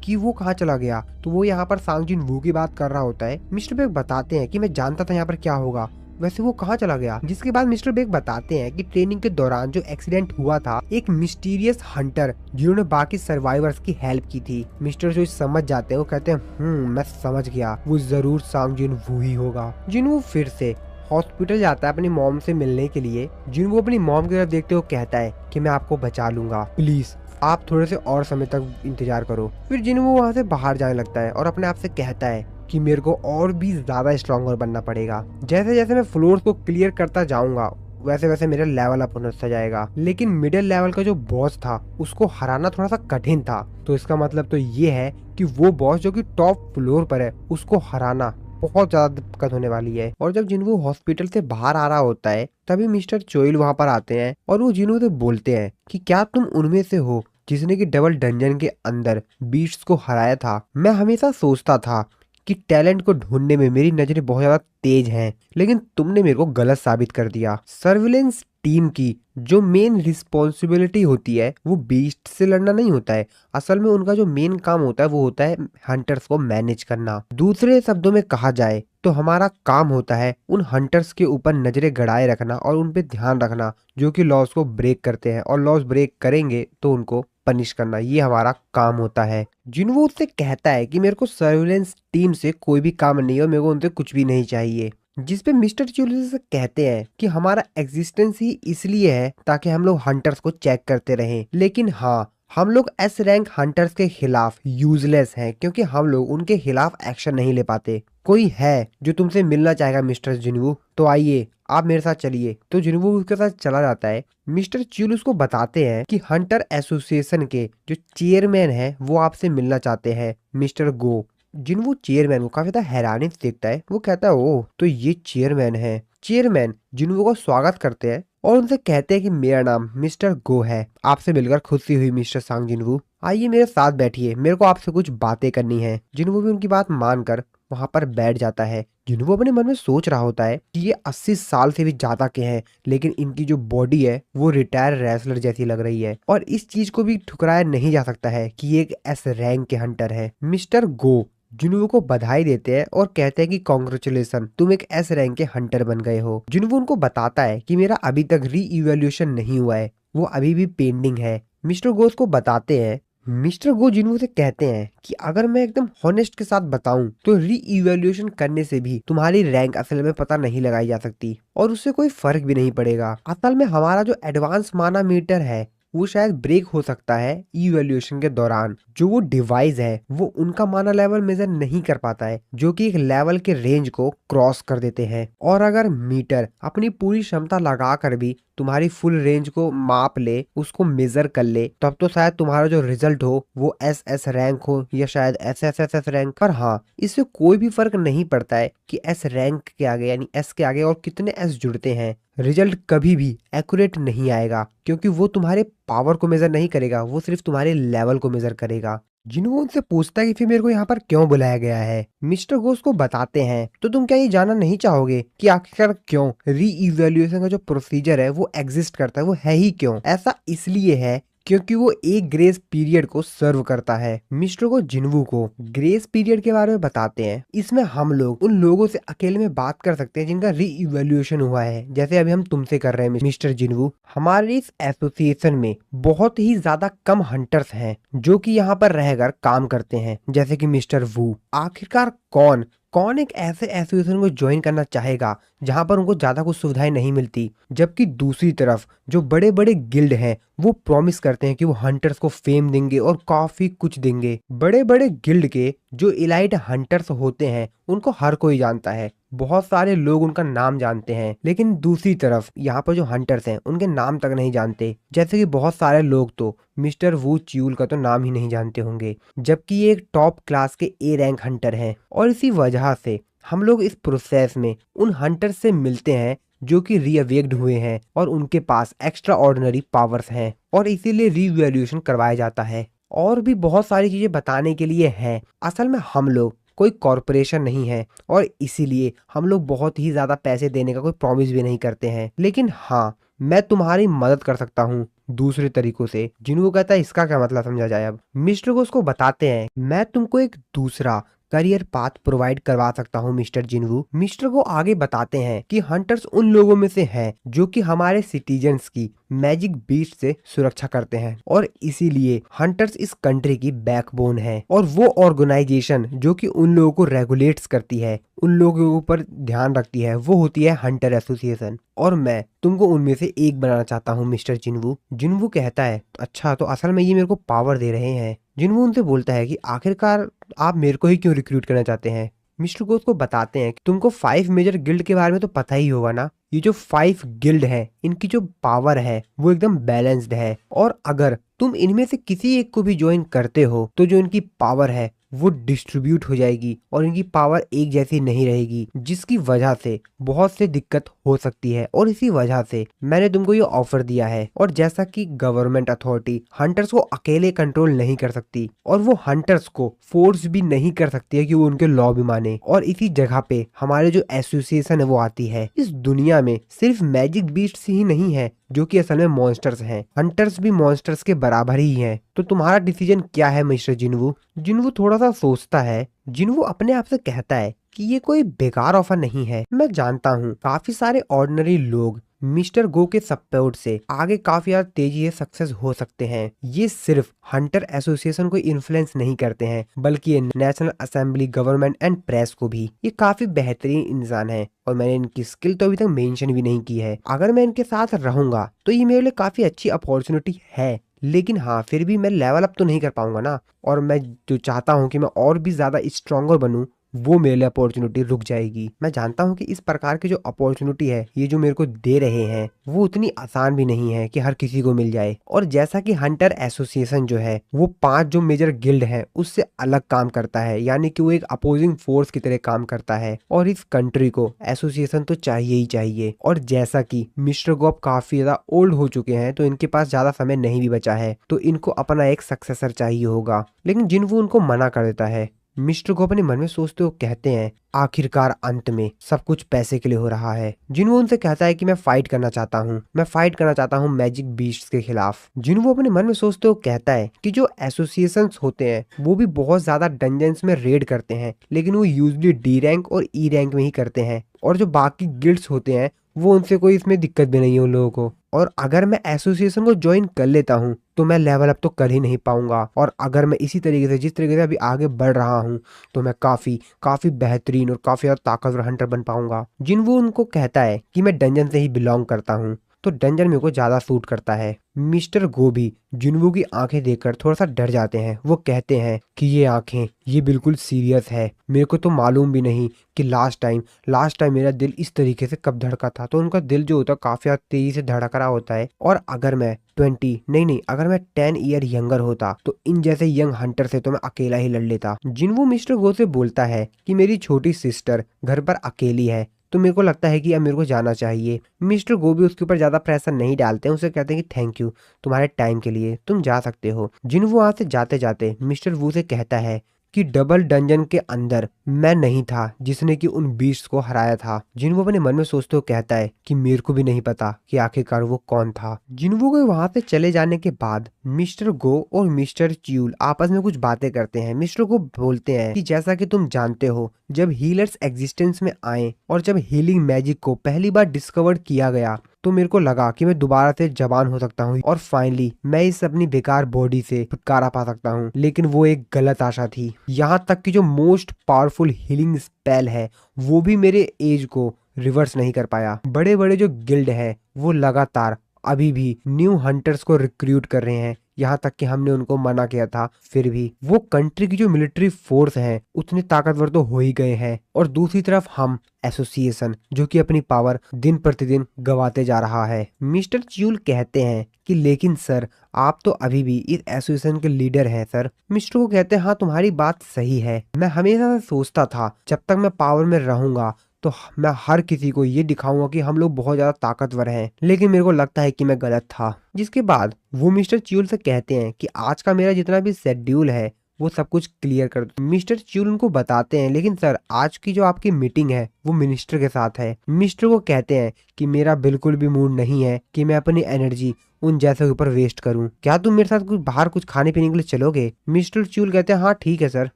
कि वो कहाँ चला गया। तो वो यहाँ पर सांग जिनवू की बात कर रहा होता है। मिस्टर बेक बताते हैं कि मैं जानता था यहाँ पर क्या होगा, वैसे वो कहाँ चला गया। जिसके बाद मिस्टर बेक बताते हैं कि ट्रेनिंग के दौरान जो एक्सीडेंट हुआ था, एक मिस्टीरियस हंटर जिन्होंने बाकी सर्वाइवर्स की हेल्प की थी। मिस्टर जो समझ जाते हैं, वो कहते हैं मैं समझ गया, वो जरूर सांग जिनवू ही होगा। जिनवू फिर से हॉस्पिटल जाता है अपनी मॉम से मिलने के लिए। जिनवू अपनी मॉम की तरफ देखते हुए कहता है कि मैं आपको बचा लूंगा, प्लीज आप थोड़े से और समय तक इंतजार करो। फिर जिनवू वहाँ से बाहर जाने लगता है और अपने आप से कहता है कि मेरे को और भी ज्यादा स्ट्रॉन्गर बनना पड़ेगा। जैसे जैसे मैं फ्लोर्स को क्लियर करता जाऊंगा वैसे वैसे मेरा लेवल अप होता जाएगा। लेकिन मिडिल लेवल का जो बॉस था उसको हराना थोड़ा सा कठिन था। तो इसका मतलब तो ये है कि वो बॉस जो कि टॉप फ्लोर पर है उसको हराना बहुत ज्यादा दिक्कत होने वाली है। और जब जिनवू हॉस्पिटल से बाहर आ रहा होता है तभी मिस्टर चोइल वहाँ पर आते हैं और वो जिनवू से बोलते हैं कि क्या तुम उनमें से हो जिसने कि डबल डंजन के अंदर बीस्ट्स को हराया था। मैं हमेशा सोचता था कि टैलेंट को ढूंढने में मेरी नजरें बहुत ज्यादा तेज हैं, लेकिन तुमने मेरे को गलत साबित कर दिया। सर्विलेंस टीम की जो मेन रिस्पॉन्सिबिलिटी होती है वो बीस्ट से लड़ना नहीं होता है। असल में उनका जो मेन काम होता है वो होता है हंटर्स को मैनेज करना। दूसरे शब्दों में कहा जाए तो हमारा काम होता है उन हंटर्स के ऊपर नजरें गड़ाए रखना और उन पे ध्यान रखना जो कि लॉस को ब्रेक करते हैं, और लॉस ब्रेक करेंगे तो उनको पनिश करना, ये हमारा काम होता है। जिनवू उससे कहता है कि मेरे को सर्विलेंस टीम से कोई भी काम नहीं है और मेरे को उनसे कुछ भी नहीं चाहिए। जिसपे मिस्टर चियूल से कहते हैं कि हमारा एग्जिस्टेंस ही इसलिए है ताकि हम लोग हंटर्स को चेक करते रहें, लेकिन हाँ, हम लोग एस रैंक हंटर्स के खिलाफ यूजलेस हैं क्योंकि हम लोग उनके खिलाफ एक्शन नहीं ले पाते। कोई है जो तुमसे मिलना चाहेगा मिस्टर जिनवू? तो आइए आप मेरे साथ चलिए। तो जिनवू उसके साथ चला जाता है। मिस्टर चियूल उसको बताते हैं कि हंटर एसोसिएशन के जो चेयरमैन है वो आपसे मिलना चाहते हैं, मिस्टर गो। जिनवू चेयरमैन को काफी ज्यादा हैरानी से देखता है। वो कहता है ओह, तो ये चेयरमैन है। चेयरमैन जिनवू का स्वागत करते हैं और उनसे कहते हैं कि मेरा नाम मिस्टर गो है, आपसे मिलकर खुशी हुई मिस्टर सांग जिनवू। आइए मेरे साथ बैठिए, मेरे को आपसे कुछ बातें करनी है। जिनवू भी उनकी बात मानकर वहां पर बैठ जाता है। जिनवू अपने मन में सोच रहा होता है कि ये 80 साल से भी ज्यादा के हैं, लेकिन इनकी जो बॉडी है वो रिटायर रेसलर जैसी लग रही है और इस चीज को भी ठुकराया नहीं जा सकता है कि ये एक एस रैंक के हंटर है। मिस्टर गो जिनवू को बधाई देते हैं और कहते हैं कि कॉन्ग्रेचुलेसन, तुम एक एस रैंक के हंटर बन गए हो। जिनवू उनको बताता है कि मेरा अभी तक री इवेल्यूशन नहीं हुआ है, वो अभी भी पेंडिंग है। मिस्टर गोस को बताते हैं। मिस्टर गो जिनवू से कहते हैं कि अगर मैं एकदम हॉनेस्ट के साथ बताऊं तो री इवेल्यूशन करने से भी तुम्हारी रैंक असल में पता नहीं लगाई जा सकती और उससे कोई फर्क भी नहीं पड़ेगा। असल में हमारा जो एडवांस माना मीटर है वो शायद ब्रेक हो सकता है इवैल्यूएशन के दौरान। जो वो डिवाइस है वो उनका माना लेवल मेजर नहीं कर पाता है, जो कि एक लेवल के रेंज को क्रॉस कर देते हैं। और अगर मीटर अपनी पूरी क्षमता लगाकर भी तुम्हारी फुल रेंज को माप ले, उसको मेजर कर ले, तब तो शायद तुम्हारा जो रिजल्ट हो वो एस रैंक हो या शायद एस रैंक। पर हाँ, इससे कोई भी फर्क नहीं पड़ता है कि एस रैंक के आगे यानी एस के आगे और कितने एस जुड़ते हैं। रिजल्ट कभी भी एक्यूरेट नहीं आएगा क्योंकि वो तुम्हारे पावर को मेजर नहीं करेगा, वो सिर्फ तुम्हारे लेवल को मेजर करेगा। जिन्हों उनसे पूछता है कि फिर मेरे को यहाँ पर क्यों बुलाया गया है। मिस्टर घोष को बताते हैं तो तुम क्या ये जानना नहीं चाहोगे कि आखिरकार क्यों री इवेल्युएशन का जो प्रोसीजर है वो एग्जिस्ट करता है, वो है ही क्यों? ऐसा इसलिए है क्योंकि वो एक ग्रेस पीरियड को सर्व करता है। मिस्टर को जिनवू को ग्रेस पीरियड के बारे में बताते हैं। इसमें हम लोग उन लोगों से अकेले में बात कर सकते हैं जिनका री इवेल्युएशन हुआ है, जैसे अभी हम तुमसे कर रहे हैं मिस्टर जिनवू। हमारे इस एसोसिएशन में बहुत ही ज्यादा कम हंटर्स हैं जो कि यहाँ पर रहकर काम करते हैं, जैसे कि मिस्टर वू। आखिरकार कौन कौन एक ऐसे एसोसिएशन को ज्वाइन करना चाहेगा जहां पर उनको ज्यादा कुछ सुविधाएं नहीं मिलती, जबकि दूसरी तरफ जो बड़े बड़े गिल्ड हैं वो प्रॉमिस करते हैं कि वो हंटर्स को फेम देंगे और काफी कुछ देंगे। बड़े बड़े गिल्ड के जो इलाइट हंटर्स होते हैं उनको हर कोई जानता है, बहुत सारे लोग उनका नाम जानते हैं, लेकिन दूसरी तरफ यहाँ पर जो हंटर्स हैं उनके नाम तक नहीं जानते। जैसे कि बहुत सारे लोग तो मिस्टर वू चियूल का तो नाम ही नहीं जानते होंगे, जबकि ये एक टॉप क्लास के ए रैंक हंटर हैं। और इसी वजह से हम लोग इस प्रोसेस में उन हंटर्स से मिलते हैं जो कि रीअवेक्ड हुए हैं और उनके पास एक्स्ट्रा ऑर्डिनरी पावर्स हैं और इसीलिए रीवैल्यूएशन करवाया जाता है। और भी बहुत सारी चीजें बताने के लिए हैं। असल में हम लोग कोई कॉरपोरेशन नहीं है और इसीलिए हम लोग बहुत ही ज्यादा पैसे देने का कोई प्रॉमिस भी नहीं करते हैं, लेकिन हाँ, मैं तुम्हारी मदद कर सकता हूँ दूसरे तरीकों से। जिन्हों कहता है इसका क्या मतलब समझा जाए। अब मिस्टर को उसको बताते हैं मैं तुमको एक दूसरा करियर पाथ प्रोवाइड करवा सकता हूँ मिस्टर जिनवू। मिस्टर को आगे बताते हैं कि हंटर्स उन लोगों में से हैं जो कि हमारे सिटीजन्स की मैजिक बीस्ट से सुरक्षा करते हैं और इसीलिए हंटर्स इस कंट्री की बैकबोन है। और वो ऑर्गेनाइजेशन जो कि उन लोगों को रेगुलेट्स करती है, उन लोगों के ऊपर ध्यान रखती है, वो होती है हंटर एसोसिएशन। और मैं तुमको उनमें से एक बनाना चाहता हूँ मिस्टर जिनवू। जिनवू कहता है अच्छा, तो असल में ये मेरे को पावर दे रहे हैं। जिनवू उनसे बोलता है कि आखिरकार आप मेरे को ही क्यों रिक्रूट करना चाहते हैं। मिस्टर गोस को बताते हैं कि तुमको 5 मेजर गिल्ड के बारे में तो पता ही होगा ना। ये जो 5 गिल्ड है इनकी जो पावर है वो एकदम बैलेंस्ड है और अगर तुम इनमें से किसी एक को भी ज्वाइन करते हो तो जो इनकी पावर है वो डिस्ट्रीब्यूट हो जाएगी और इनकी पावर एक जैसी नहीं रहेगी, जिसकी वजह से बहुत से दिक्कत हो सकती है। और इसी वजह से मैंने तुमको ये ऑफर दिया है। और जैसा कि गवर्नमेंट अथॉरिटी हंटर्स को अकेले कंट्रोल नहीं कर सकती और वो हंटर्स को फोर्स भी नहीं कर सकती है कि वो उनके लॉ भी माने, और इसी जगह पे हमारे जो एसोसिएशन है वो आती है। इस दुनिया में सिर्फ मैजिक बीस्ट्स ही नहीं है जो कि असल में मॉन्स्टर्स हैं, हंटर्स भी मॉन्स्टर्स के बराबर ही हैं। तो तुम्हारा डिसीजन क्या है मिस्टर जिनवू? जिनवू थोड़ा सा सोचता है। जिनवू अपने आप से कहता है कि ये कोई बेकार ऑफर नहीं है। मैं जानता हूँ काफी सारे ऑर्डिनरी लोग मिस्टर गो के सपोर्ट से आगे काफी ज्यादा तेजी से सक्सेस हो सकते हैं। ये सिर्फ हंटर एसोसिएशन को इन्फ्लुएंस नहीं करते हैं बल्कि ये national assembly, government and press को भी। ये काफी बेहतरीन इंसान है और मैंने इनकी स्किल तो अभी तक मेंशन भी नहीं की है। अगर मैं इनके साथ रहूंगा तो ये मेरे लिए काफी अच्छी अपॉर्चुनिटी है, लेकिन हाँ फिर भी मैं लेवल अप तो नहीं कर पाऊंगा ना, और मैं जो चाहता हूँ कि मैं और भी ज्यादा स्ट्रॉन्गर बनूं वो मेरे लिए अपॉर्चुनिटी रुक जाएगी। मैं जानता हूँ कि इस प्रकार की जो अपॉर्चुनिटी है ये जो मेरे को दे रहे हैं वो उतनी आसान भी नहीं है कि हर किसी को मिल जाए। और जैसा कि हंटर एसोसिएशन जो है वो 5 जो मेजर गिल्ड है उससे अलग काम करता है, यानी कि वो एक अपोजिंग फोर्स की तरह काम करता है और इस कंट्री को एसोसिएशन तो चाहिए ही चाहिए। और जैसा कि मिस्टर गो काफी ज्यादा ओल्ड हो चुके हैं तो इनके पास ज्यादा समय नहीं भी बचा है, तो इनको अपना एक सक्सेसर चाहिए होगा। लेकिन जिनवू उनको मना कर देता है। मिस्टर गो अपने मन में सोचते हुए कहते हैं आखिरकार अंत में सब कुछ पैसे के लिए हो रहा है। जिनवू उनसे कहता है कि मैं फाइट करना चाहता हूँ मैजिक बीस्ट्स के खिलाफ। जिनवू अपने मन में सोचते हुए कहता है कि जो एसोसिएशंस होते हैं वो भी बहुत ज्यादा डंजन्स में रेड करते हैं, लेकिन वो यूजली डी रैंक और ई रैंक में ही करते हैं, और जो बाकी गिल्ड्स होते हैं वो उनसे कोई इसमें दिक्कत भी नहीं है उन लोगों को। और अगर मैं एसोसिएशन को ज्वाइन कर लेता हूँ तो मैं लेवल अप तो कर ही नहीं पाऊंगा, और अगर मैं इसी तरीके से जिस तरीके से अभी आगे बढ़ रहा हूँ तो मैं काफी बेहतरीन और काफी ज्यादा ताकतवर हंटर बन पाऊंगा। जिनवू उनको कहता है कि मैं डंजन से ही बिलोंग करता हूँ, तो डंजन मेरे को ज्यादा सूट करता है। मिस्टर गो भी जिनवू की आंखें देखकर थोड़ा सा डर जाते हैं। वो कहते हैं कि ये आंखें ये बिल्कुल सीरियस है, मेरे को तो मालूम भी नहीं कि लास्ट टाइम मेरा दिल इस तरीके से कब धड़का था। तो उनका दिल जो होता है काफी तेजी से धड़क रहा होता है। और अगर मैं 20 नहीं अगर मैं 10 ईयर यंगर होता तो इन जैसे यंग हंटर से तो मैं अकेला ही लड़ लेता। जिनवू मिस्टर गो से बोलता है कि मेरी छोटी सिस्टर घर पर अकेली है, तो मेरे को लगता है कि अब मेरे को जाना चाहिए। मिस्टर गो भी उसके ऊपर ज्यादा प्रेशर नहीं डालते हैं, उसे कहते हैं कि थैंक यू तुम्हारे टाइम के लिए, तुम जा सकते हो। जिनवू वहां से जाते जाते मिस्टर वू से कहता है कि डबल डंजन के अंदर मैं नहीं था जिसने कि उन बीस्ट को हराया था। जिनवू अपने मन में सोचते हुए कहता है कि मेरे को भी नहीं पता कि आखिरकार वो कौन था। जिनवू को वहां से चले जाने के बाद मिस्टर गो और मिस्टर च्यूल आपस में कुछ बातें करते हैं। मिस्टर गो बोलते हैं कि जैसा कि तुम जानते हो जब हीलर्स एग्जिस्टेंस में आए और जब हीलिंग मैजिक को पहली बार डिस्कवर किया गया तो मेरे को लगा कि मैं दोबारा से जवान हो सकता हूँ और फाइनली मैं इस अपनी बेकार बॉडी से छुटकारा पा सकता हूँ। लेकिन वो एक गलत आशा थी। यहाँ तक कि जो मोस्ट पावरफुल हीलिंग स्पेल है वो भी मेरे एज को रिवर्स नहीं कर पाया। बड़े बड़े जो गिल्ड है वो लगातार अभी भी न्यू हंटर्स को रिक्रूट कर रहे हैं, यहाँ तक कि हमने उनको मना किया था, फिर भी वो कंट्री की जो मिलिट्री फोर्स है उतने ताकतवर तो हो ही गए हैं। और दूसरी तरफ हम एसोसिएशन जो कि अपनी पावर दिन प्रतिदिन गवाते जा रहा है। मिस्टर च्यूल कहते हैं कि लेकिन सर आप तो अभी भी इस एसोसिएशन के लीडर हैं सर। मिस्टर को कहते हैं हाँ तुम्हारी बात सही है, मैं हमेशा से सोचता था जब तक मैं पावर में रहूंगा तो मैं हर किसी को ये दिखाऊंगा कि हम लोग बहुत ज्यादा ताकतवर हैं, लेकिन मेरे को लगता है कि मैं गलत था। जिसके बाद वो मिस्टर च्यूल से कहते हैं कि आज का मेरा जितना भी शेड्यूल है वो सब कुछ क्लियर कर दो। मिस्टर च्यूल उनको बताते हैं लेकिन सर आज की जो आपकी मीटिंग है वो मिनिस्टर के साथ है। मिस्टर को कहते हैं कि मेरा बिल्कुल भी मूड नहीं है कि मैं अपनी एनर्जी उन जैसे ऊपर वेस्ट करूं, क्या तुम मेरे साथ कुछ बाहर कुछ खाने पीने के लिए चलोगे? मिस्टर च्यूल कहते हैं हाँ ठीक है सर।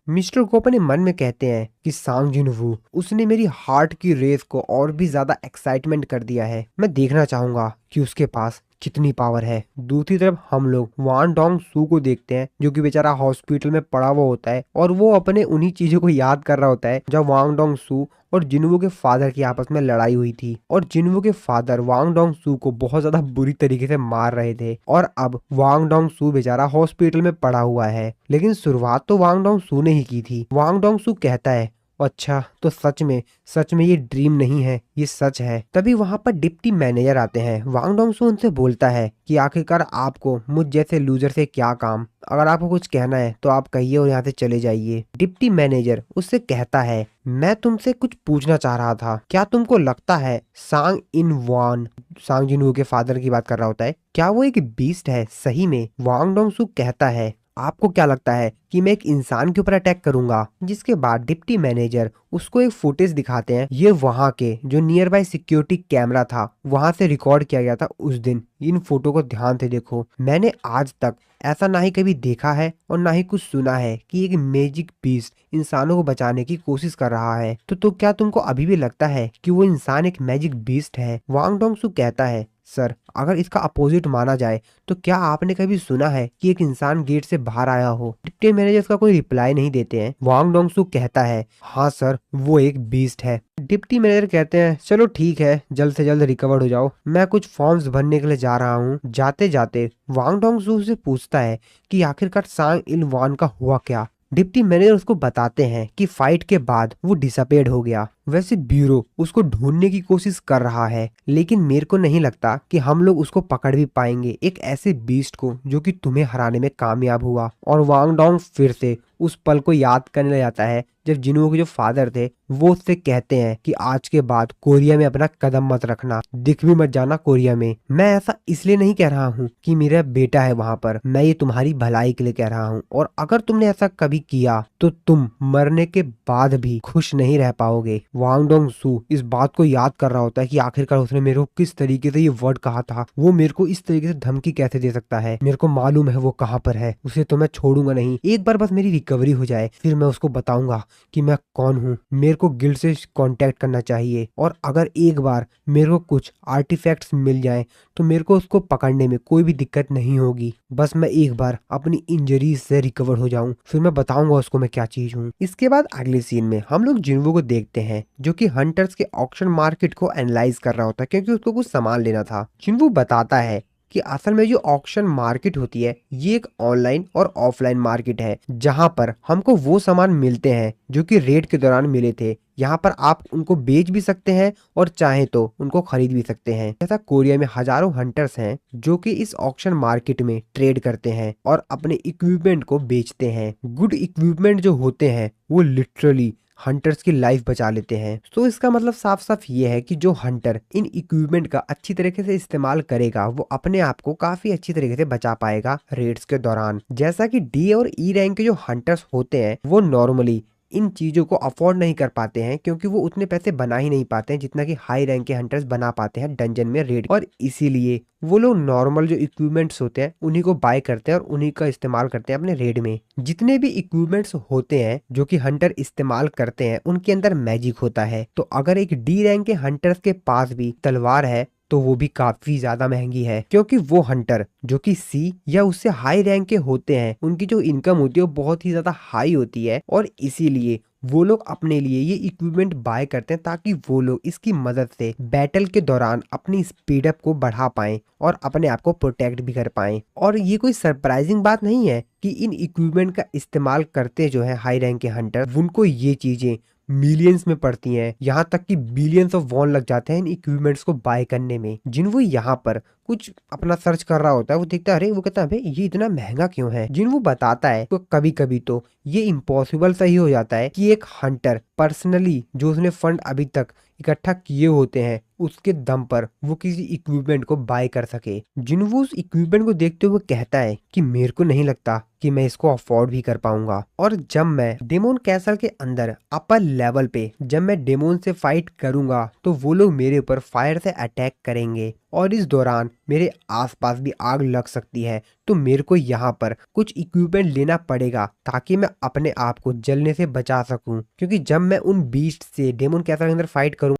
मिस्टर को अपने मन में कहते हैं कि सांग जिनवू उसने मेरी हार्ट की रेस को और भी ज्यादा एक्साइटमेंट कर दिया है, मैं देखना चाहूंगा कि उसके पास कितनी पावर है। दूसरी तरफ हम लोग वान डोंग सू को देखते हैं जो कि बेचारा हॉस्पिटल में पड़ा हुआ होता है और वो अपने उन्हीं चीजों को याद कर रहा होता है जब वांग डोंग सू और जिनवू के फादर की आपस में लड़ाई हुई थी और जिनवू के फादर वांग डोंग सू को बहुत ज्यादा बुरी तरीके से मार रहे थे और अब वांग डोंग सू बेचारा हॉस्पिटल में पड़ा हुआ है। लेकिन शुरुआत तो वांग डोंग सू ने ही की थी। वांग डोंग सू कहता है अच्छा तो सच में ये ड्रीम नहीं है, ये सच है। तभी वहां पर डिप्टी मैनेजर आते हैं। वांग डोंग सू उनसे बोलता है कि आखिरकार आपको मुझ जैसे लूजर से क्या काम, अगर आपको कुछ कहना है तो आप कहिए और यहाँ से चले जाइए। डिप्टी मैनेजर उससे कहता है मैं तुमसे कुछ पूछना चाह रहा था, क्या तुमको लगता है सांग इन वान, सांग जिनवू के फादर की बात कर रहा होता है, क्या वो एक बीस्ट है सही में? वांग डोंग सू कहता है आपको क्या लगता है कि मैं एक इंसान के ऊपर अटैक करूंगा? जिसके बाद डिप्टी मैनेजर उसको एक फुटेज दिखाते हैं। ये वहां के जो नियर बाय सिक्योरिटी कैमरा था वहां से रिकॉर्ड किया गया था उस दिन। इन फोटो को ध्यान से देखो। मैंने आज तक ऐसा ना ही कभी देखा है और ना ही कुछ सुना है कि एक मैजिक बीस्ट इंसानों को बचाने की कोशिश कर रहा है। तो क्या तुमको अभी भी लगता है कि वो इंसान एक मैजिक बीस्ट है? वांग डोंगसू कहता है, सर अगर इसका अपोजिट माना जाए तो क्या आपने कभी सुना है कि एक इंसान गेट से बाहर आया हो? डिप्टी मैनेजर का कोई रिप्लाई नहीं देते हैं। वांग डोंगसू कहता है, हाँ सर वो एक बीस्ट है। डिप्टी मैनेजर कहते हैं, चलो ठीक है, जल्द से जल्द रिकवर हो जाओ, मैं कुछ फॉर्म्स भरने के लिए जा रहा हूँ। जाते जाते वांग डोंगसू से पूछता है कि आखिरकार सांग इल वान का हुआ क्या। डिप्टी मैनेजर उसको बताते हैं कि फाइट के बाद वो डिसअपेयर्ड हो गया। वैसे ब्यूरो उसको ढूंढने की कोशिश कर रहा है, लेकिन मेरे को नहीं लगता कि हम लोग उसको पकड़ भी पाएंगे, एक ऐसे बीस्ट को जो कि तुम्हें हराने में कामयाब हुआ। और वांग डोंग फिर से उस पल को याद करने लग जाता है जब जिन्हों के जो फादर थे वो उससे कहते हैं कि आज के बाद कोरिया में अपना कदम मत रखना, दिख भी मत जाना कोरिया में। मैं ऐसा इसलिए नहीं कह रहा हूँ कि मेरा बेटा है वहां पर, मैं ये तुम्हारी भलाई के लिए कह रहा हूँ। और अगर तुमने ऐसा कभी किया तो तुम मरने के बाद भी खुश नहीं रह पाओगे। वांग डोंग सू इस बात को याद कर रहा होता है कि आखिरकार उसने मेरे को किस तरीके से ये वर्ड कहा था, वो मेरे को इस तरीके से धमकी कैसे दे सकता है। मेरे को मालूम है वो कहाँ पर है, उसे तो मैं छोड़ूंगा नहीं। एक बार बस मेरी रिकवरी हो जाए फिर मैं उसको बताऊंगा कि मैं कौन हूँ। मेरे को गिल्ड से कांटेक्ट करना चाहिए और अगर एक बार मेरे को कुछ आर्टिफैक्ट्स मिल जाए तो मेरे को उसको पकड़ने में कोई भी दिक्कत नहीं होगी। बस मैं एक बार अपनी इंजरीज से रिकवर हो जाऊं, फिर मैं बताऊंगा उसको मैं क्या चीज हूँ। इसके बाद अगले सीन में हम लोग जिन्वो को देखते हैं जो कि हंटर्स के ऑक्शन मार्केट को एनालाइज कर रहा होता है क्योंकि उसको कुछ सामान लेना था। जिन्वो बताता है कि असल में जो ऑक्शन मार्केट होती है ये एक ऑनलाइन और ऑफलाइन मार्केट है जहां पर हमको वो सामान मिलते हैं जो कि रेड के दौरान मिले थे। यहाँ पर आप उनको बेच भी सकते हैं और चाहे तो उनको खरीद भी सकते हैं। ऐसा कोरिया में हजारों हंटर्स हैं जो कि इस ऑक्शन मार्केट में ट्रेड करते हैं और अपने इक्विपमेंट को बेचते हैं। गुड इक्विपमेंट जो होते हैं वो लिटरली हंटर्स की लाइफ बचा लेते हैं। तो इसका मतलब साफ साफ ये है कि जो हंटर इन इक्विपमेंट का अच्छी तरीके से इस्तेमाल करेगा वो अपने आप को काफी अच्छी तरीके से बचा पाएगा रेड्स के दौरान। जैसा कि डी और ई रैंक के जो हंटर्स होते हैं वो नॉर्मली इन चीजों को अफोर्ड नहीं कर पाते हैं क्योंकि वो उतने पैसे बना ही नहीं पाते हैं जितना कि हाई रैंक के हंटर्स बना पाते हैं डंजन में रेड। और इसीलिए वो लोग नॉर्मल जो इक्विपमेंट्स होते हैं उन्हीं को बाय करते हैं और उन्हीं का इस्तेमाल करते हैं अपने रेड में। जितने भी इक्विपमेंट्स होते हैं जो कि हंटर इस्तेमाल करते हैं उनके अंदर मैजिक होता है। तो अगर एक डी रैंक के हंटर्स के पास भी तलवार है तो वो भी काफी ज्यादा महंगी है क्योंकि वो हंटर जो कि सी या उससे हाई रैंक के होते हैं उनकी जो इनकम होती है वो बहुत ही ज्यादा हाई होती है और इसीलिए वो लोग अपने लिए ये इक्विपमेंट बाय करते हैं ताकि वो लोग इसकी मदद से बैटल के दौरान अपनी स्पीड अप को बढ़ा पाएं और अपने आप को प्रोटेक्ट भी कर पाएं। और ये कोई सरप्राइजिंग बात नहीं है कि इन इक्विपमेंट का इस्तेमाल करते जो है हाई रैंक के हंटर उनको ये चीजें मिलियंस में पड़ती हैं, यहाँ तक कि बिलियंस ऑफ वॉन लग जाते हैं इन इक्विपमेंट्स को बाय करने में। जिन वो यहाँ पर कुछ अपना सर्च कर रहा होता है वो देखता है, अरे वो कहता है भाई ये इतना महंगा क्यों है। जिन वो बताता है तो कभी कभी तो ये इम्पॉसिबल सही हो जाता है कि एक हंटर पर्सनली जो उसने फंड अभी तक इकट्ठा किए होते हैं उसके दम पर वो किसी इक्विपमेंट को बाय कर सके। जिन्वो उस इक्विपमेंट को देखते हुए कहता है कि मेरे को नहीं लगता कि मैं इसको अफोर्ड भी कर पाऊंगा। और जब मैं डेमोन कैसल के अंदर अपर लेवल पे जब मैं डेमोन से फाइट करूंगा तो वो लोग मेरे ऊपर फायर से अटैक करेंगे और इस दौरान मेरे आसपास भी आग लग सकती है। तो मेरे को यहाँ पर कुछ इक्विपमेंट लेना पड़ेगा ताकि मैं अपने आप को जलने से बचा सकूं क्योंकि जब मैं उन बीस्ट से डेमोन कैसल के अंदर फाइट करूं